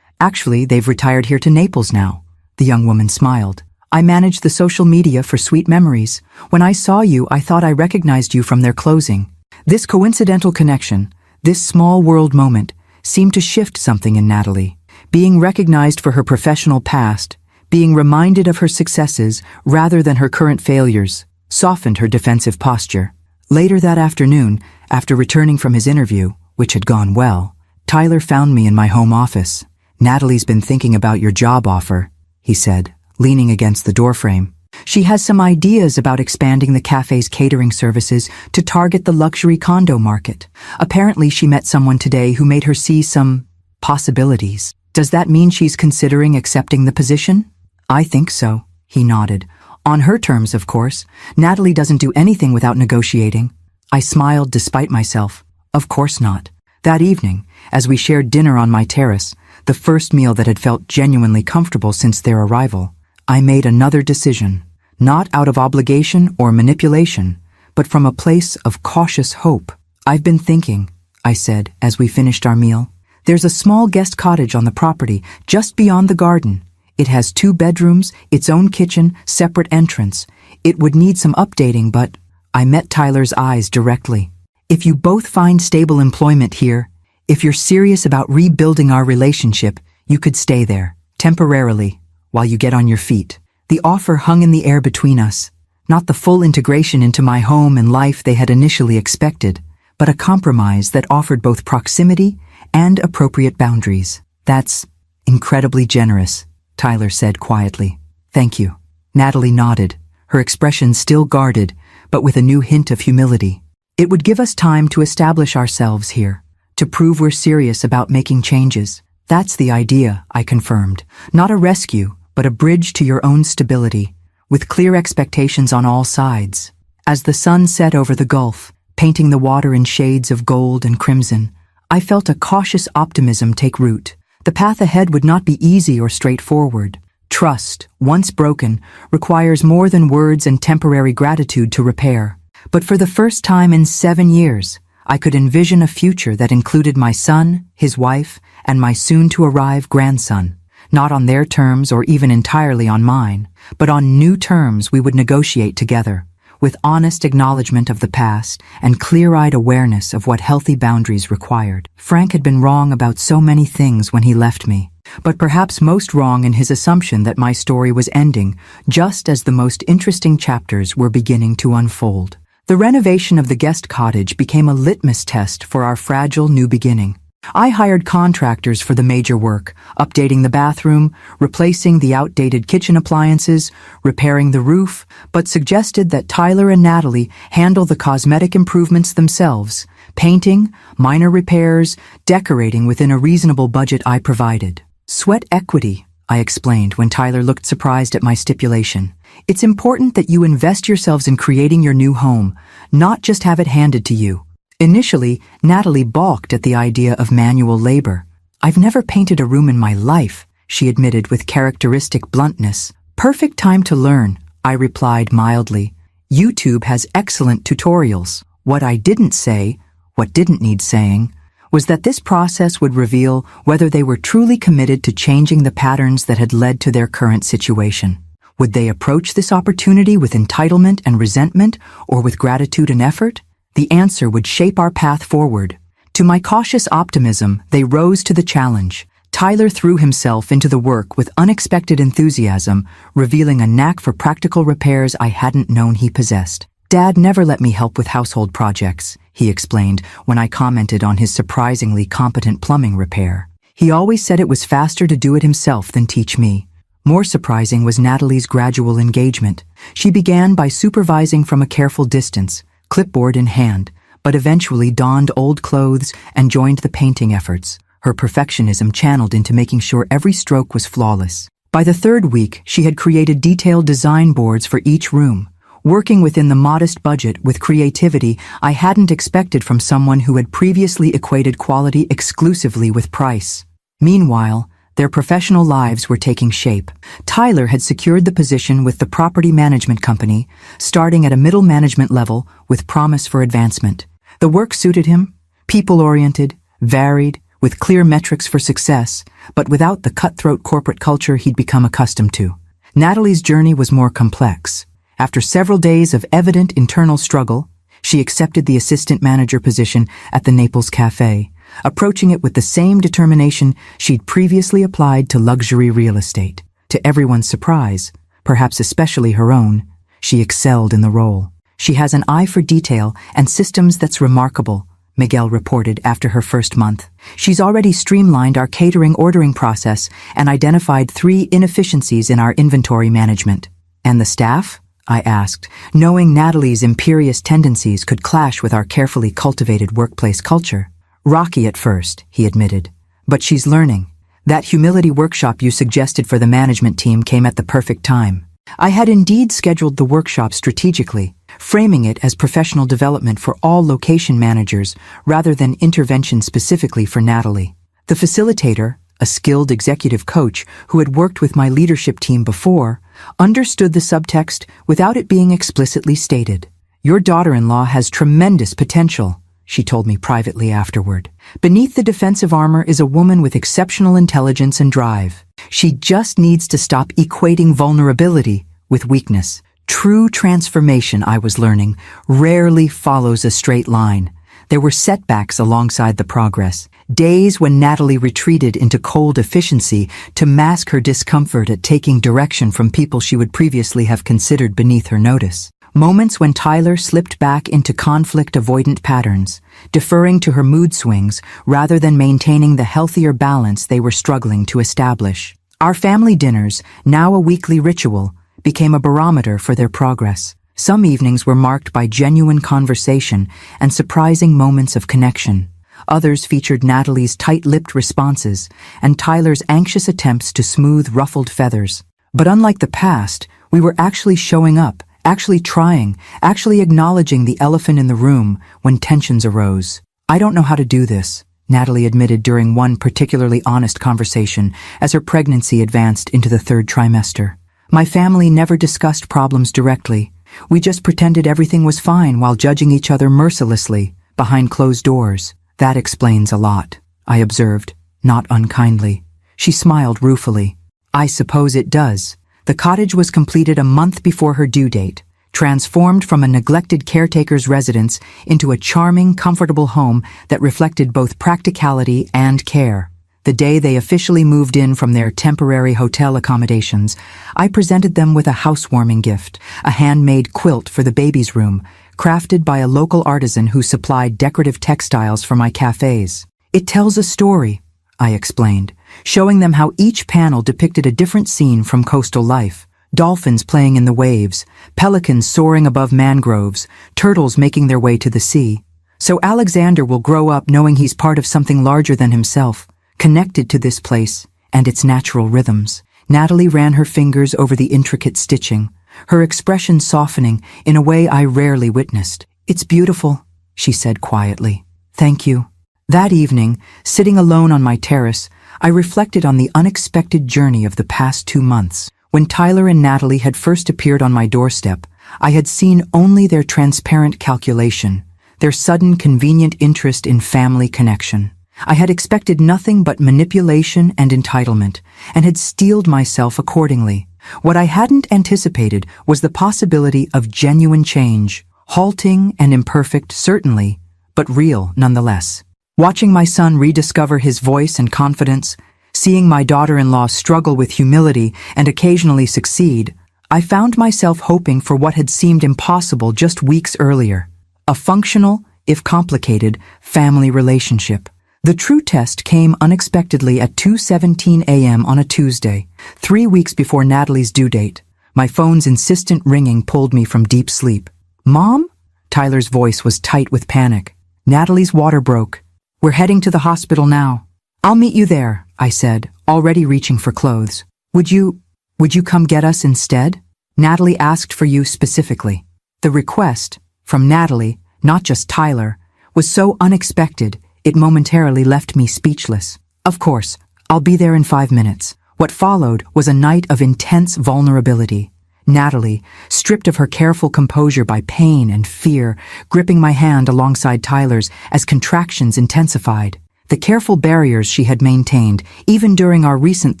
Actually, they've retired here to Naples now." The young woman smiled. "I manage the social media for Sweet Memories. When I saw you, I thought I recognized you from their closing." This coincidental connection, this small world moment, seemed to shift something in Natalie. Being recognized for her professional past, being reminded of her successes rather than her current failures, softened her defensive posture. Later that afternoon, after returning from his interview, which had gone well, Tyler found me in my home office. "Natalie's been thinking about your job offer," he said, leaning against the doorframe. "She has some ideas about expanding the cafe's catering services to target the luxury condo market. Apparently she met someone today who made her see some possibilities. Does that mean she's considering accepting the position?" "I think so," he nodded. "On her terms, of course. Natalie doesn't do anything without negotiating." I smiled despite myself. Of course not. That evening, as we shared dinner on my terrace, the first meal that had felt genuinely comfortable since their arrival, I made another decision, not out of obligation or manipulation, but from a place of cautious hope. "I've been thinking," I said as we finished our meal. "There's a small guest cottage on the property, just beyond the garden. It has 2 bedrooms, its own kitchen, separate entrance. It would need some updating, but..." I met Tyler's eyes directly. "If you both find stable employment here, if you're serious about rebuilding our relationship, you could stay there, temporarily, while you get on your feet." The offer hung in the air between us, not the full integration into my home and life they had initially expected, but a compromise that offered both proximity and appropriate boundaries. "That's incredibly generous," Tyler said quietly. "Thank you." Natalie nodded, her expression still guarded, but with a new hint of humility. "It would give us time to establish ourselves here, to prove we're serious about making changes." "That's the idea," I confirmed. "Not a rescue, but a bridge to your own stability, with clear expectations on all sides." As the sun set over the Gulf, painting the water in shades of gold and crimson, I felt a cautious optimism take root. The path ahead would not be easy or straightforward. Trust, once broken, requires more than words and temporary gratitude to repair. But for the first time in 7 years, I could envision a future that included my son, his wife, and my soon-to-arrive grandson. Not on their terms or even entirely on mine, but on new terms we would negotiate together, with honest acknowledgement of the past and clear-eyed awareness of what healthy boundaries required. Frank had been wrong about so many things when he left me, but perhaps most wrong in his assumption that my story was ending just as the most interesting chapters were beginning to unfold. The renovation of the guest cottage became a litmus test for our fragile new beginning. I hired contractors for the major work, updating the bathroom, replacing the outdated kitchen appliances, repairing the roof, but suggested that Tyler and Natalie handle the cosmetic improvements themselves, painting, minor repairs, decorating within a reasonable budget I provided. "Sweat equity," I explained when Tyler looked surprised at my stipulation. "It's important that you invest yourselves in creating your new home, not just have it handed to you." Initially, Natalie balked at the idea of manual labor. "I've never painted a room in my life," she admitted with characteristic bluntness. "Perfect time to learn," I replied mildly. "YouTube has excellent tutorials." What I didn't say What didn't need saying was that this process would reveal whether they were truly committed to changing the patterns that had led to their current situation. Would they approach this opportunity with entitlement and resentment, or with gratitude and effort? The answer would shape our path forward. To my cautious optimism, they rose to the challenge. Tyler threw himself into the work with unexpected enthusiasm, revealing a knack for practical repairs I hadn't known he possessed. "Dad never let me help with household projects," he explained when I commented on his surprisingly competent plumbing repair. "He always said it was faster to do it himself than teach me." More surprising was Natalie's gradual engagement. She began by supervising from a careful distance, clipboard in hand, but eventually donned old clothes and joined the painting efforts, her perfectionism channeled into making sure every stroke was flawless. By the third week, she had created detailed design boards for each room, working within the modest budget with creativity I hadn't expected from someone who had previously equated quality exclusively with price. Meanwhile, their professional lives were taking shape. Tyler had secured the position with the property management company, starting at a middle management level with promise for advancement. The work suited him, people-oriented, varied, with clear metrics for success, but without the cutthroat corporate culture he'd become accustomed to. Natalie's journey was more complex. After several days of evident internal struggle, she accepted the assistant manager position at the Naples Cafe, approaching it with the same determination she'd previously applied to luxury real estate. To everyone's surprise, perhaps especially her own, she excelled in the role. "She has an eye for detail and systems that's remarkable," Miguel reported after her first month. "She's already streamlined our catering ordering process and identified 3 inefficiencies in our inventory management." "And the staff?" I asked, knowing Natalie's imperious tendencies could clash with our carefully cultivated workplace culture. "Rocky at first," he admitted, "but she's learning. That humility workshop you suggested for the management team came at the perfect time." I had indeed scheduled the workshop strategically, framing it as professional development for all location managers rather than intervention specifically for Natalie. The facilitator, a skilled executive coach who had worked with my leadership team before, understood the subtext without it being explicitly stated. "Your daughter-in-law has tremendous potential," she told me privately afterward. "Beneath the defensive armor is a woman with exceptional intelligence and drive. She just needs to stop equating vulnerability with weakness." True transformation, I was learning, rarely follows a straight line. There were setbacks alongside the progress. Days when Natalie retreated into cold efficiency to mask her discomfort at taking direction from people she would previously have considered beneath her notice. Moments when Tyler slipped back into conflict-avoidant patterns, deferring to her mood swings rather than maintaining the healthier balance they were struggling to establish. Our family dinners, now a weekly ritual, became a barometer for their progress. Some evenings were marked by genuine conversation and surprising moments of connection. Others featured Natalie's tight-lipped responses and Tyler's anxious attempts to smooth ruffled feathers. But unlike the past, we were actually showing up, actually trying, actually acknowledging the elephant in the room when tensions arose. "I don't know how to do this," Natalie admitted during one particularly honest conversation as her pregnancy advanced into the 3rd trimester. "My family never discussed problems directly. We just pretended everything was fine while judging each other mercilessly, behind closed doors." "That explains a lot," I observed, not unkindly. She smiled ruefully. "I suppose it does." The cottage was completed a month before her due date, transformed from a neglected caretaker's residence into a charming, comfortable home that reflected both practicality and care. The day they officially moved in from their temporary hotel accommodations, I presented them with a housewarming gift, a handmade quilt for the baby's room, crafted by a local artisan who supplied decorative textiles for my cafes. "It tells a story," I explained, showing them how each panel depicted a different scene from coastal life. Dolphins playing in the waves, pelicans soaring above mangroves, turtles making their way to the sea. "So Alexander will grow up knowing he's part of something larger than himself, connected to this place and its natural rhythms." Natalie ran her fingers over the intricate stitching, her expression softening in a way I rarely witnessed. "It's beautiful," she said quietly. "Thank you." That evening, sitting alone on my terrace, I reflected on the unexpected journey of the past 2 months. When Tyler and Natalie had first appeared on my doorstep, I had seen only their transparent calculation, their sudden convenient interest in family connection. I had expected nothing but manipulation and entitlement, and had steeled myself accordingly. What I hadn't anticipated was the possibility of genuine change, halting and imperfect certainly, but real nonetheless. Watching my son rediscover his voice and confidence, seeing my daughter-in-law struggle with humility and occasionally succeed, I found myself hoping for what had seemed impossible just weeks earlier: a functional, if complicated, family relationship. The true test came unexpectedly at 2:17 a.m. on a Tuesday, 3 weeks before Natalie's due date. My phone's insistent ringing pulled me from deep sleep. "Mom?" Tyler's voice was tight with panic. "Natalie's water broke. We're heading to the hospital now." "I'll meet you there," I said, already reaching for clothes. Would you come get us instead? Natalie asked for you specifically." The request, from Natalie, not just Tyler, was so unexpected it momentarily left me speechless. "Of course, I'll be there in 5 minutes." What followed was a night of intense vulnerability. Natalie, stripped of her careful composure by pain and fear, gripping my hand alongside Tyler's as contractions intensified. The careful barriers she had maintained, even during our recent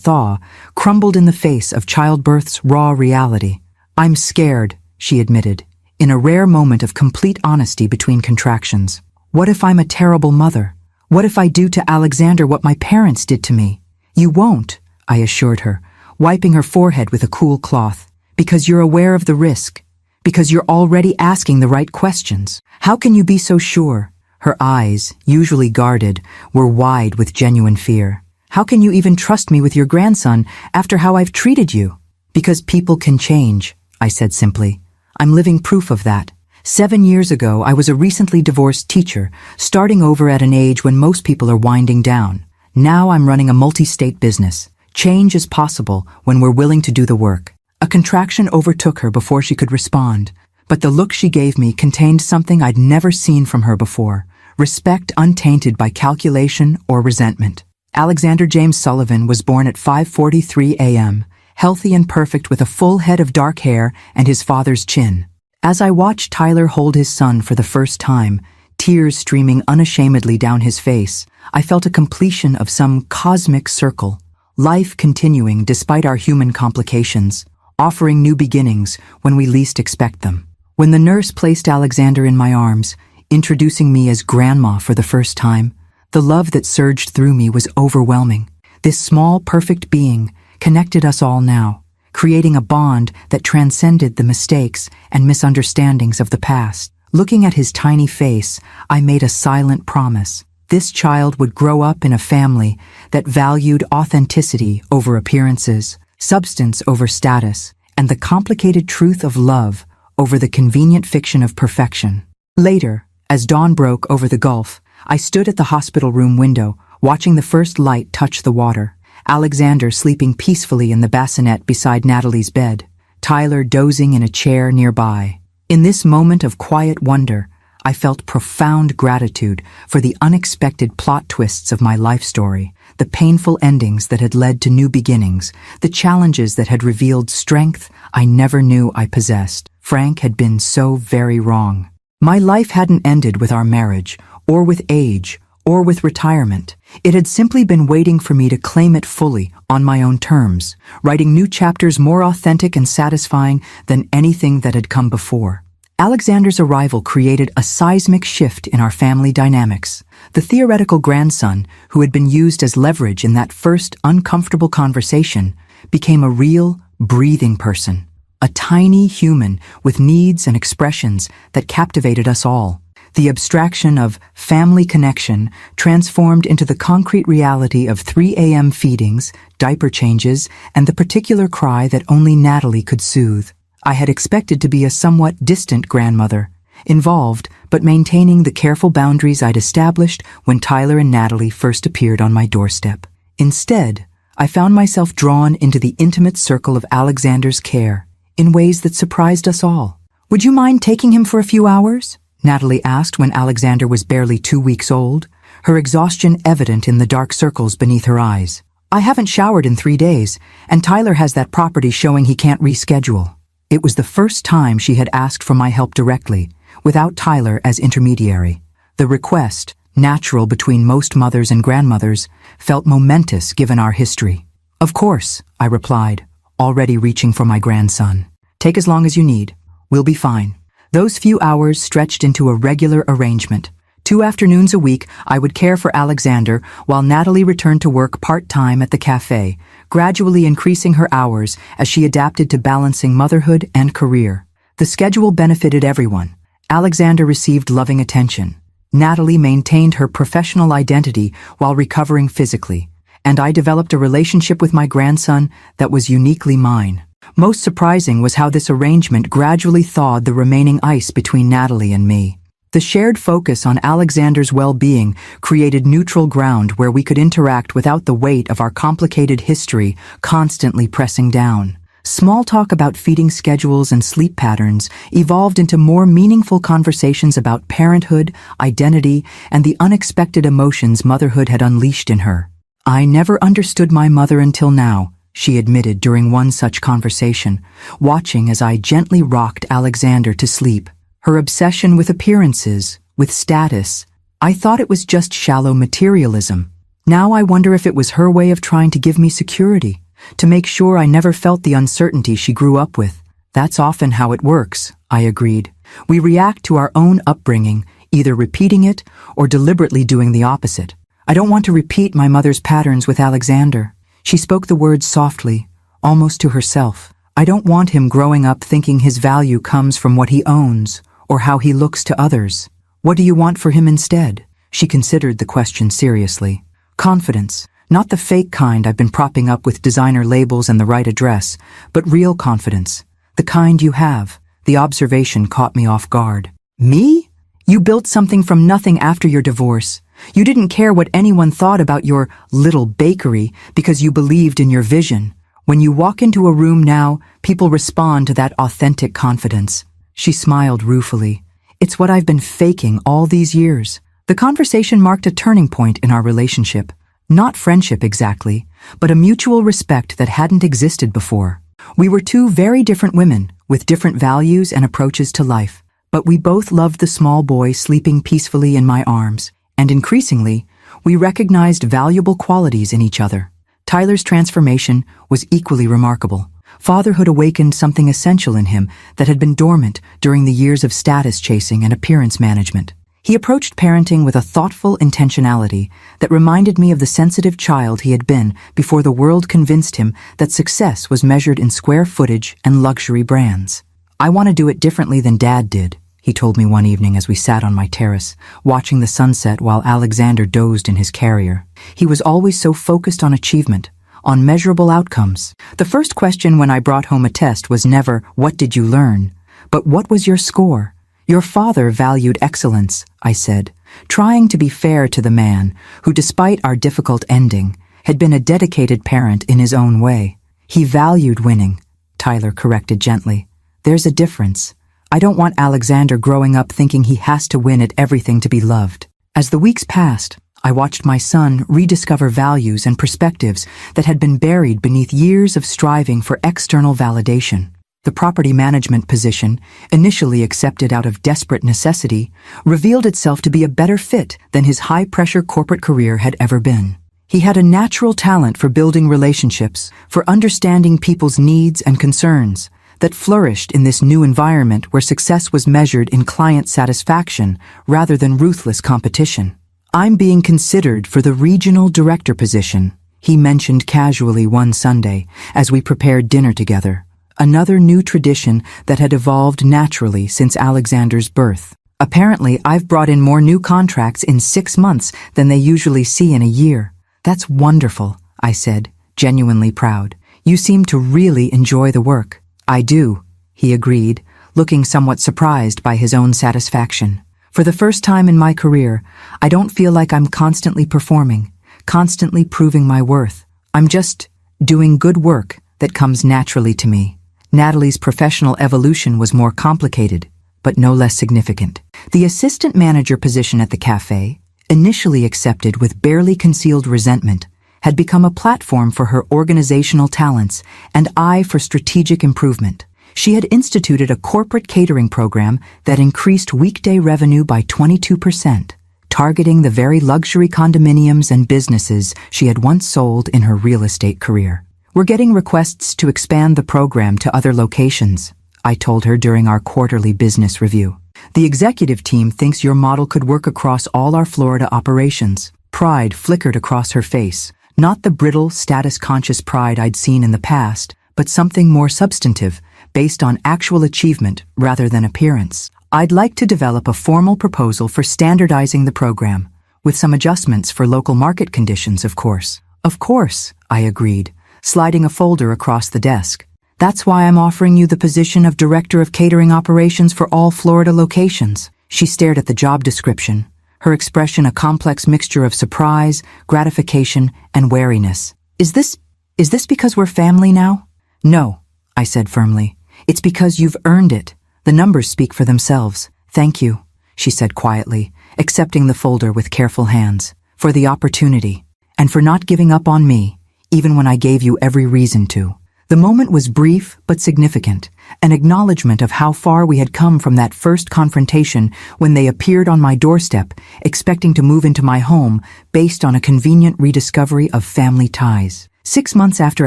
thaw, crumbled in the face of childbirth's raw reality. "I'm scared," she admitted, in a rare moment of complete honesty between contractions. "What if I'm a terrible mother? What if I do to Alexander what my parents did to me?" "You won't," I assured her, wiping her forehead with a cool cloth, "because you're aware of the risk, because you're already asking the right questions. How can you be so sure?" Her eyes, usually guarded, were wide with genuine fear. "How can you even trust me with your grandson after how I've treated you?" "Because people can change," I said simply. "I'm living proof of that. 7 years ago, I was a recently divorced teacher, starting over at an age when most people are winding down. Now I'm running a multi-state business. Change is possible when we're willing to do the work." A contraction overtook her before she could respond, but the look she gave me contained something I'd never seen from her before: respect untainted by calculation or resentment. Alexander James Sullivan was born at 5:43 a.m., healthy and perfect with a full head of dark hair and his father's chin. As I watched Tyler hold his son for the first time, tears streaming unashamedly down his face, I felt a completion of some cosmic circle, life continuing despite our human complications, offering new beginnings when we least expect them. When the nurse placed Alexander in my arms, introducing me as Grandma for the first time, the love that surged through me was overwhelming. This small, perfect being connected us all now, creating a bond that transcended the mistakes and misunderstandings of the past. Looking at his tiny face, I made a silent promise. This child would grow up in a family that valued authenticity over appearances, substance over status, and the complicated truth of love over the convenient fiction of perfection. Later, as dawn broke over the gulf, I stood at the hospital room window, watching the first light touch the water. Alexander sleeping peacefully in the bassinet beside Natalie's bed, Tyler dozing in a chair nearby. In this moment of quiet wonder, I felt profound gratitude for the unexpected plot twists of my life story, the painful endings that had led to new beginnings, the challenges that had revealed strength I never knew I possessed. Frank had been so very wrong. My life hadn't ended with our marriage, or with age, or with retirement. It had simply been waiting for me to claim it fully, on my own terms, writing new chapters more authentic and satisfying than anything that had come before. Alexander's arrival created a seismic shift in our family dynamics. The theoretical grandson, who had been used as leverage in that first uncomfortable conversation, became a real, breathing person, a tiny human with needs and expressions that captivated us all. The abstraction of family connection transformed into the concrete reality of 3 a.m. feedings, diaper changes, and the particular cry that only Natalie could soothe. I had expected to be a somewhat distant grandmother, involved but maintaining the careful boundaries I'd established when Tyler and Natalie first appeared on my doorstep. Instead, I found myself drawn into the intimate circle of Alexander's care in ways that surprised us all. "Would you mind taking him for a few hours?" Natalie asked when Alexander was barely 2 weeks old, her exhaustion evident in the dark circles beneath her eyes. "I haven't showered in 3 days, and Tyler has that property showing he can't reschedule." It was the first time she had asked for my help directly, without Tyler as intermediary. The request, natural between most mothers and grandmothers, felt momentous given our history. "Of course," I replied, already reaching for my grandson. "Take as long as you need. We'll be fine." Those few hours stretched into a regular arrangement. 2 afternoons a week, I would care for Alexander while Natalie returned to work part-time at the cafe, gradually increasing her hours as she adapted to balancing motherhood and career. The schedule benefited everyone. Alexander received loving attention. Natalie maintained her professional identity while recovering physically, and I developed a relationship with my grandson that was uniquely mine. Most surprising was how this arrangement gradually thawed the remaining ice between Natalie and me. The shared focus on Alexander's well-being created neutral ground where we could interact without the weight of our complicated history constantly pressing down. Small talk about feeding schedules and sleep patterns evolved into more meaningful conversations about parenthood, identity, and the unexpected emotions motherhood had unleashed in her. "I never understood my mother until now," she admitted during one such conversation, watching as I gently rocked Alexander to sleep. Her obsession with appearances, with status, I thought it was just shallow materialism. Now I wonder if it was her way of trying to give me security, to make sure I never felt the uncertainty she grew up with. "That's often how it works," I agreed. "We react to our own upbringing, either repeating it or deliberately doing the opposite. I don't want to repeat my mother's patterns with Alexander." She spoke the words softly, almost to herself. "I don't want him growing up thinking his value comes from what he owns or how he looks to others. What do you want for him instead?" She considered the question seriously. "Confidence. Not the fake kind I've been propping up with designer labels and the right address, but real confidence. The kind you have." The observation caught me off guard. "Me? You built something from nothing after your divorce. You didn't care what anyone thought about your little bakery because you believed in your vision. When you walk into a room now, people respond to that authentic confidence." She smiled ruefully. "It's what I've been faking all these years." The conversation marked a turning point in our relationship. Not friendship exactly, but a mutual respect that hadn't existed before. We were two very different women, with different values and approaches to life. But we both loved the small boy sleeping peacefully in my arms, and increasingly, we recognized valuable qualities in each other. Tyler's transformation was equally remarkable. Fatherhood awakened something essential in him that had been dormant during the years of status chasing and appearance management. He approached parenting with a thoughtful intentionality that reminded me of the sensitive child he had been before the world convinced him that success was measured in square footage and luxury brands. "I want to do it differently than Dad did," he told me one evening as we sat on my terrace, watching the sunset while Alexander dozed in his carrier. He was always so focused on achievement, on measurable outcomes. The first question when I brought home a test was never, "What did you learn?" but "What was your score?" "Your father valued excellence," I said, trying to be fair to the man who, despite our difficult ending, had been a dedicated parent in his own way. "He valued winning," Tyler corrected gently. "There's a difference. I don't want Alexander growing up thinking he has to win at everything to be loved." As the weeks passed, I watched my son rediscover values and perspectives that had been buried beneath years of striving for external validation. The property management position, initially accepted out of desperate necessity, revealed itself to be a better fit than his high-pressure corporate career had ever been. He had a natural talent for building relationships, for understanding people's needs and concerns, that flourished in this new environment where success was measured in client satisfaction rather than ruthless competition. "I'm being considered for the regional director position," he mentioned casually one Sunday as we prepared dinner together. Another new tradition that had evolved naturally since Alexander's birth. "Apparently, I've brought in more new contracts in 6 months than they usually see in a year." "That's wonderful," I said, genuinely proud. "You seem to really enjoy the work." "I do," he agreed, looking somewhat surprised by his own satisfaction. "For the first time in my career, I don't feel like I'm constantly performing, constantly proving my worth. I'm just doing good work that comes naturally to me." Natalie's professional evolution was more complicated, but no less significant. The assistant manager position at the cafe, initially accepted with barely concealed resentment, had become a platform for her organizational talents and eye for strategic improvement. She had instituted a corporate catering program that increased weekday revenue by 22%, targeting the very luxury condominiums and businesses she had once sold in her real estate career. "We're getting requests to expand the program to other locations," I told her during our quarterly business review. "The executive team thinks your model could work across all our Florida operations." Pride flickered across her face, not the brittle, status-conscious pride I'd seen in the past, but something more substantive, based on actual achievement rather than appearance. "I'd like to develop a formal proposal for standardizing the program, with some adjustments for local market conditions, of course." "Of course," I agreed, sliding a folder across the desk. "That's why I'm offering you the position of Director of Catering Operations for all Florida locations." She stared at the job description, her expression a complex mixture of surprise, gratification, and wariness. Is this because we're family now?" "No," I said firmly. "It's because you've earned it. The numbers speak for themselves." "Thank you," she said quietly, accepting the folder with careful hands, "for the opportunity, and for not giving up on me, even when I gave you every reason to." The moment was brief but significant, an acknowledgement of how far we had come from that first confrontation when they appeared on my doorstep, expecting to move into my home based on a convenient rediscovery of family ties. 6 months after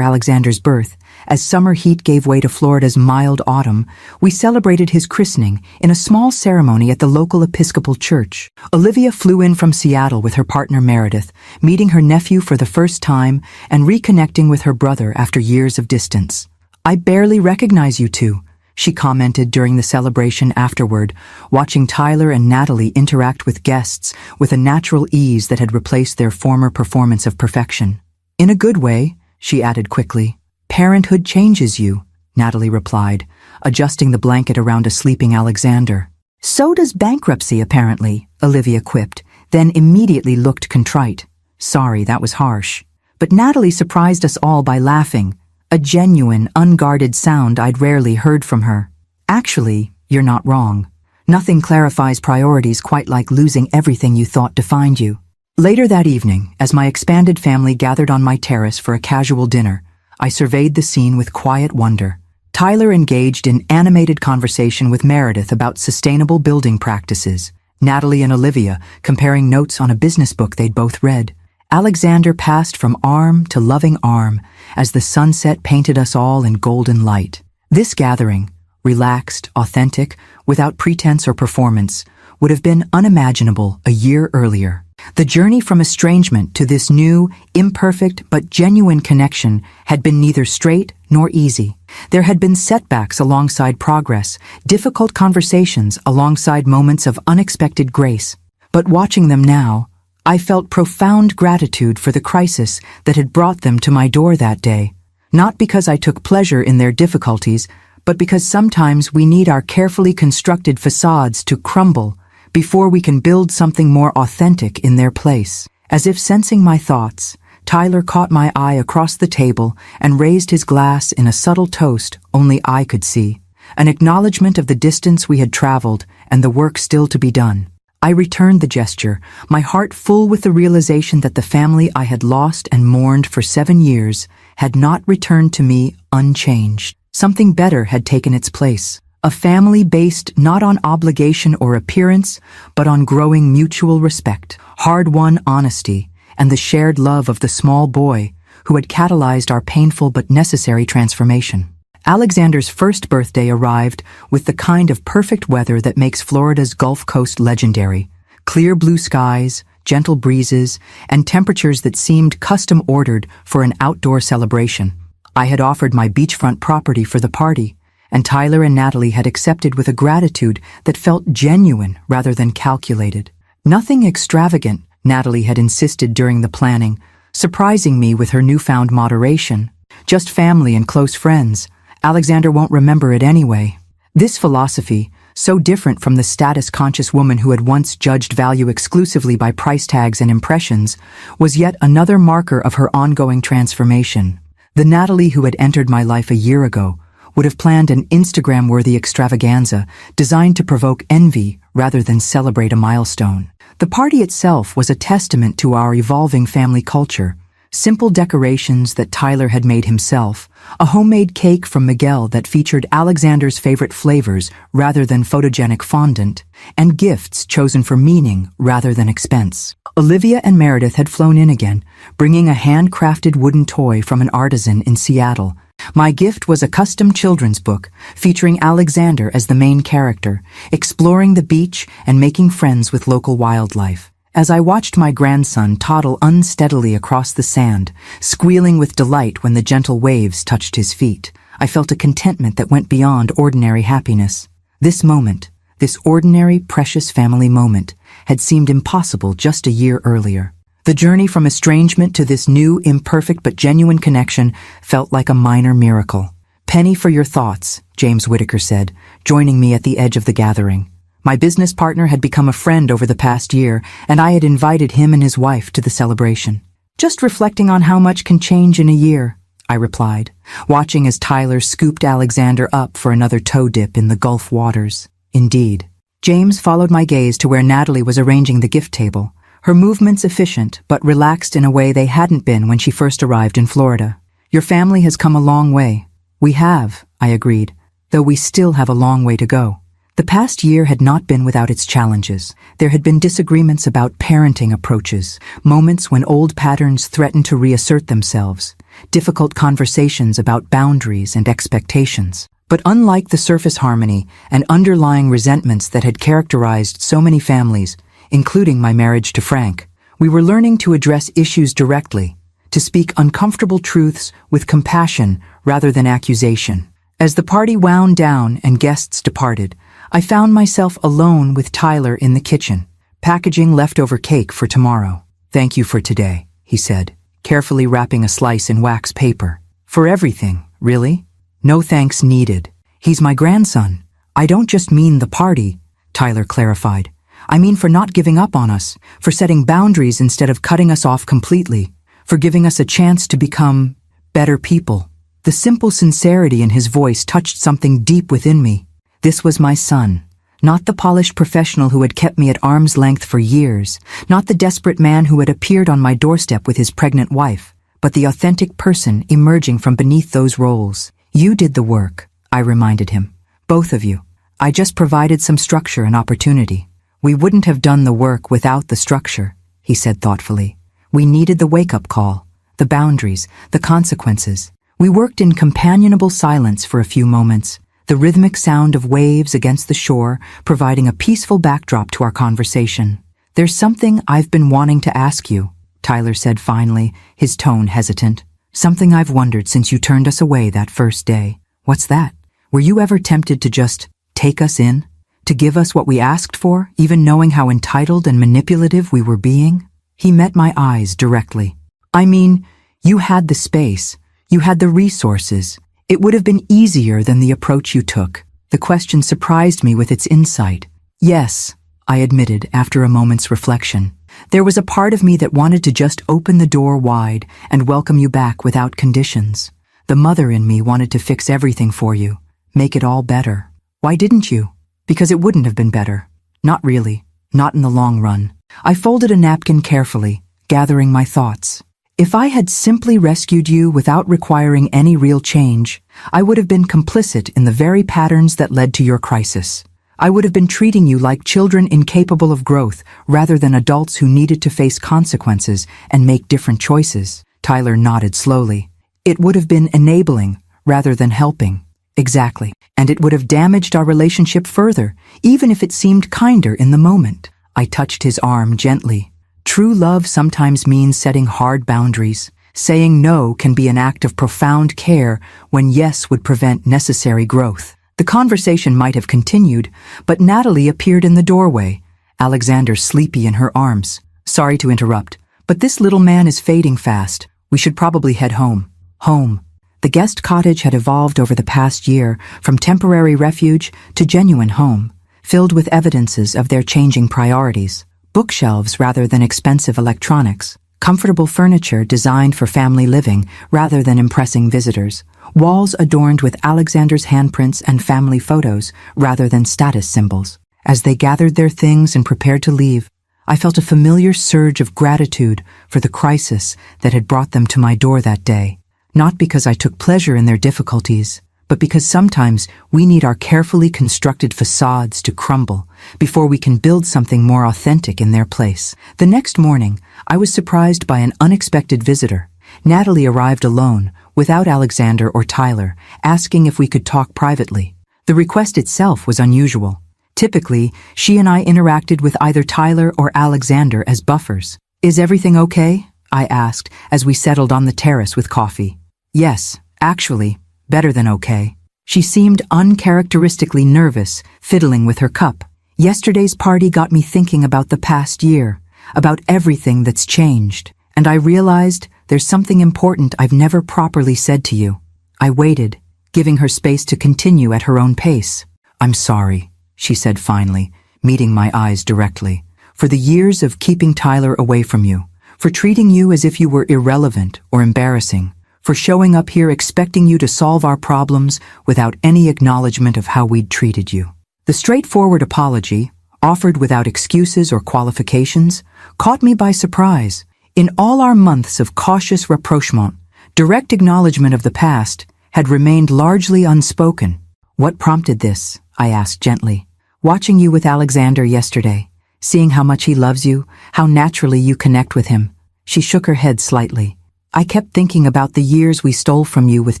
Alexander's birth, as summer heat gave way to Florida's mild autumn, we celebrated his christening in a small ceremony at the local Episcopal church. Olivia flew in from Seattle with her partner Meredith, meeting her nephew for the first time and reconnecting with her brother after years of distance. "I barely recognize you two," she commented during the celebration afterward, watching Tyler and Natalie interact with guests with a natural ease that had replaced their former performance of perfection. "In a good way," she added quickly. "Parenthood changes you," Natalie replied, adjusting the blanket around a sleeping Alexander. "So does bankruptcy, apparently," Olivia quipped, then immediately looked contrite. "Sorry, that was harsh." But Natalie surprised us all by laughing, a genuine, unguarded sound I'd rarely heard from her. "Actually, you're not wrong. Nothing clarifies priorities quite like losing everything you thought defined you." Later that evening, as my expanded family gathered on my terrace for a casual dinner, I surveyed the scene with quiet wonder. Tyler engaged in animated conversation with Meredith about sustainable building practices, Natalie and Olivia comparing notes on a business book they'd both read. Alexander passed from arm to loving arm as the sunset painted us all in golden light. This gathering, relaxed, authentic, without pretense or performance, would have been unimaginable a year earlier. The journey from estrangement to this new, imperfect but genuine connection had been neither straight nor easy. There had been setbacks alongside progress, difficult conversations alongside moments of unexpected grace. But watching them now, I felt profound gratitude for the crisis that had brought them to my door that day. Not because I took pleasure in their difficulties, but because sometimes we need our carefully constructed facades to crumble before we can build something more authentic in their place. As if sensing my thoughts, Tyler caught my eye across the table and raised his glass in a subtle toast only I could see, an acknowledgement of the distance we had traveled and the work still to be done. I returned the gesture, my heart full with the realization that the family I had lost and mourned for 7 years had not returned to me unchanged. Something better had taken its place. A family based not on obligation or appearance, but on growing mutual respect, hard-won honesty, and the shared love of the small boy who had catalyzed our painful but necessary transformation. Alexander's first birthday arrived with the kind of perfect weather that makes Florida's Gulf Coast legendary. Clear blue skies, gentle breezes, and temperatures that seemed custom-ordered for an outdoor celebration. I had offered my beachfront property for the party, and Tyler and Natalie had accepted with a gratitude that felt genuine rather than calculated. Nothing extravagant, Natalie had insisted during the planning, surprising me with her newfound moderation. Just family and close friends. Alexander won't remember it anyway. This philosophy, so different from the status-conscious woman who had once judged value exclusively by price tags and impressions, was yet another marker of her ongoing transformation. The Natalie who had entered my life a year ago would have planned an Instagram-worthy extravaganza designed to provoke envy rather than celebrate a milestone. The party itself was a testament to our evolving family culture, Simple decorations that Tyler had made himself, a homemade cake from Miguel that featured Alexander's favorite flavors rather than photogenic fondant, and gifts chosen for meaning rather than expense. Olivia and Meredith had flown in again, bringing a handcrafted wooden toy from an artisan in Seattle. My gift was a custom children's book featuring Alexander as the main character, exploring the beach and making friends with local wildlife. As I watched my grandson toddle unsteadily across the sand, squealing with delight when the gentle waves touched his feet, I felt a contentment that went beyond ordinary happiness. This moment, this ordinary, precious family moment, had seemed impossible just a year earlier. The journey from estrangement to this new, imperfect but genuine connection felt like a minor miracle. "Penny for your thoughts," James Whitaker said, joining me at the edge of the gathering. My business partner had become a friend over the past year, and I had invited him and his wife to the celebration. "Just reflecting on how much can change in a year," I replied, watching as Tyler scooped Alexander up for another toe dip in the Gulf waters. Indeed. James followed my gaze to where Natalie was arranging the gift table, her movements efficient but relaxed in a way they hadn't been when she first arrived in Florida. "Your family has come a long way." "We have," I agreed, "though we still have a long way to go." The past year had not been without its challenges. There had been disagreements about parenting approaches, moments when old patterns threatened to reassert themselves, difficult conversations about boundaries and expectations. But unlike the surface harmony and underlying resentments that had characterized so many families, including my marriage to Frank, we were learning to address issues directly, to speak uncomfortable truths with compassion rather than accusation. As the party wound down and guests departed, I found myself alone with Tyler in the kitchen, packaging leftover cake for tomorrow. "Thank you for today," he said, carefully wrapping a slice in wax paper. "For everything, really? No thanks needed. He's my grandson. I don't just mean the party," Tyler clarified. "I mean for not giving up on us, for setting boundaries instead of cutting us off completely, for giving us a chance to become better people." The simple sincerity in his voice touched something deep within me. This was my son, not the polished professional who had kept me at arm's length for years, not the desperate man who had appeared on my doorstep with his pregnant wife, but the authentic person emerging from beneath those roles. "You did the work," I reminded him. "Both of you. I just provided some structure and opportunity." "We wouldn't have done the work without the structure," he said thoughtfully. "We needed the wake-up call, the boundaries, the consequences. We worked in companionable silence for a few moments, the rhythmic sound of waves against the shore providing a peaceful backdrop to our conversation. "There's something I've been wanting to ask you," Tyler said finally, his tone hesitant. "Something I've wondered since you turned us away that first day." "What's that? Were you ever tempted to just take us in? To give us what we asked for, even knowing how entitled and manipulative we were being?" He met my eyes directly. "I mean, you had the space. You had the resources. It would have been easier than the approach you took." The question surprised me with its insight. "Yes," I admitted after a moment's reflection. "There was a part of me that wanted to just open the door wide and welcome you back without conditions. The mother in me wanted to fix everything for you, make it all better." "Why didn't you?" "Because it wouldn't have been better. Not really. Not in the long run." I folded a napkin carefully, gathering my thoughts. If I had simply rescued you without requiring any real change, I would have been complicit in the very patterns that led to your crisis. I would have been treating you like children incapable of growth rather than adults who needed to face consequences and make different choices. Tyler nodded slowly. It would have been enabling rather than helping. Exactly. And it would have damaged our relationship further, even if it seemed kinder in the moment. I touched his arm gently. True love sometimes means setting hard boundaries. Saying no can be an act of profound care when yes would prevent necessary growth. The conversation might have continued, but Natalie appeared in the doorway, Alexander sleepy in her arms. "Sorry to interrupt, but this little man is fading fast. We should probably head home." Home. The guest cottage had evolved over the past year from temporary refuge to genuine home, filled with evidences of their changing priorities. Bookshelves rather than expensive electronics, comfortable furniture designed for family living rather than impressing visitors, walls adorned with Alexander's handprints and family photos rather than status symbols. As they gathered their things and prepared to leave, I felt a familiar surge of gratitude for the crisis that had brought them to my door that day. Not because I took pleasure in their difficulties, but because sometimes we need our carefully constructed facades to crumble before we can build something more authentic in their place. The next morning, I was surprised by an unexpected visitor. Natalie arrived alone, without Alexander or Tyler, asking if we could talk privately. The request itself was unusual. Typically, she and I interacted with either Tyler or Alexander as buffers. "Is everything okay?" I asked as we settled on the terrace with coffee. "Yes, actually, better than okay." She seemed uncharacteristically nervous, fiddling with her cup. "Yesterday's party got me thinking about the past year, about everything that's changed, and I realized there's something important I've never properly said to you." I waited, giving her space to continue at her own pace. "I'm sorry," she said finally, meeting my eyes directly, "for the years of keeping Tyler away from you, for treating you as if you were irrelevant or embarrassing, for showing up here expecting you to solve our problems without any acknowledgement of how we'd treated you." The straightforward apology, offered without excuses or qualifications, caught me by surprise. In all our months of cautious rapprochement, direct acknowledgement of the past had remained largely unspoken. "What prompted this?" I asked gently. "Watching you with Alexander yesterday, seeing how much he loves you, how naturally you connect with him." She shook her head slightly. "I kept thinking about the years we stole from you with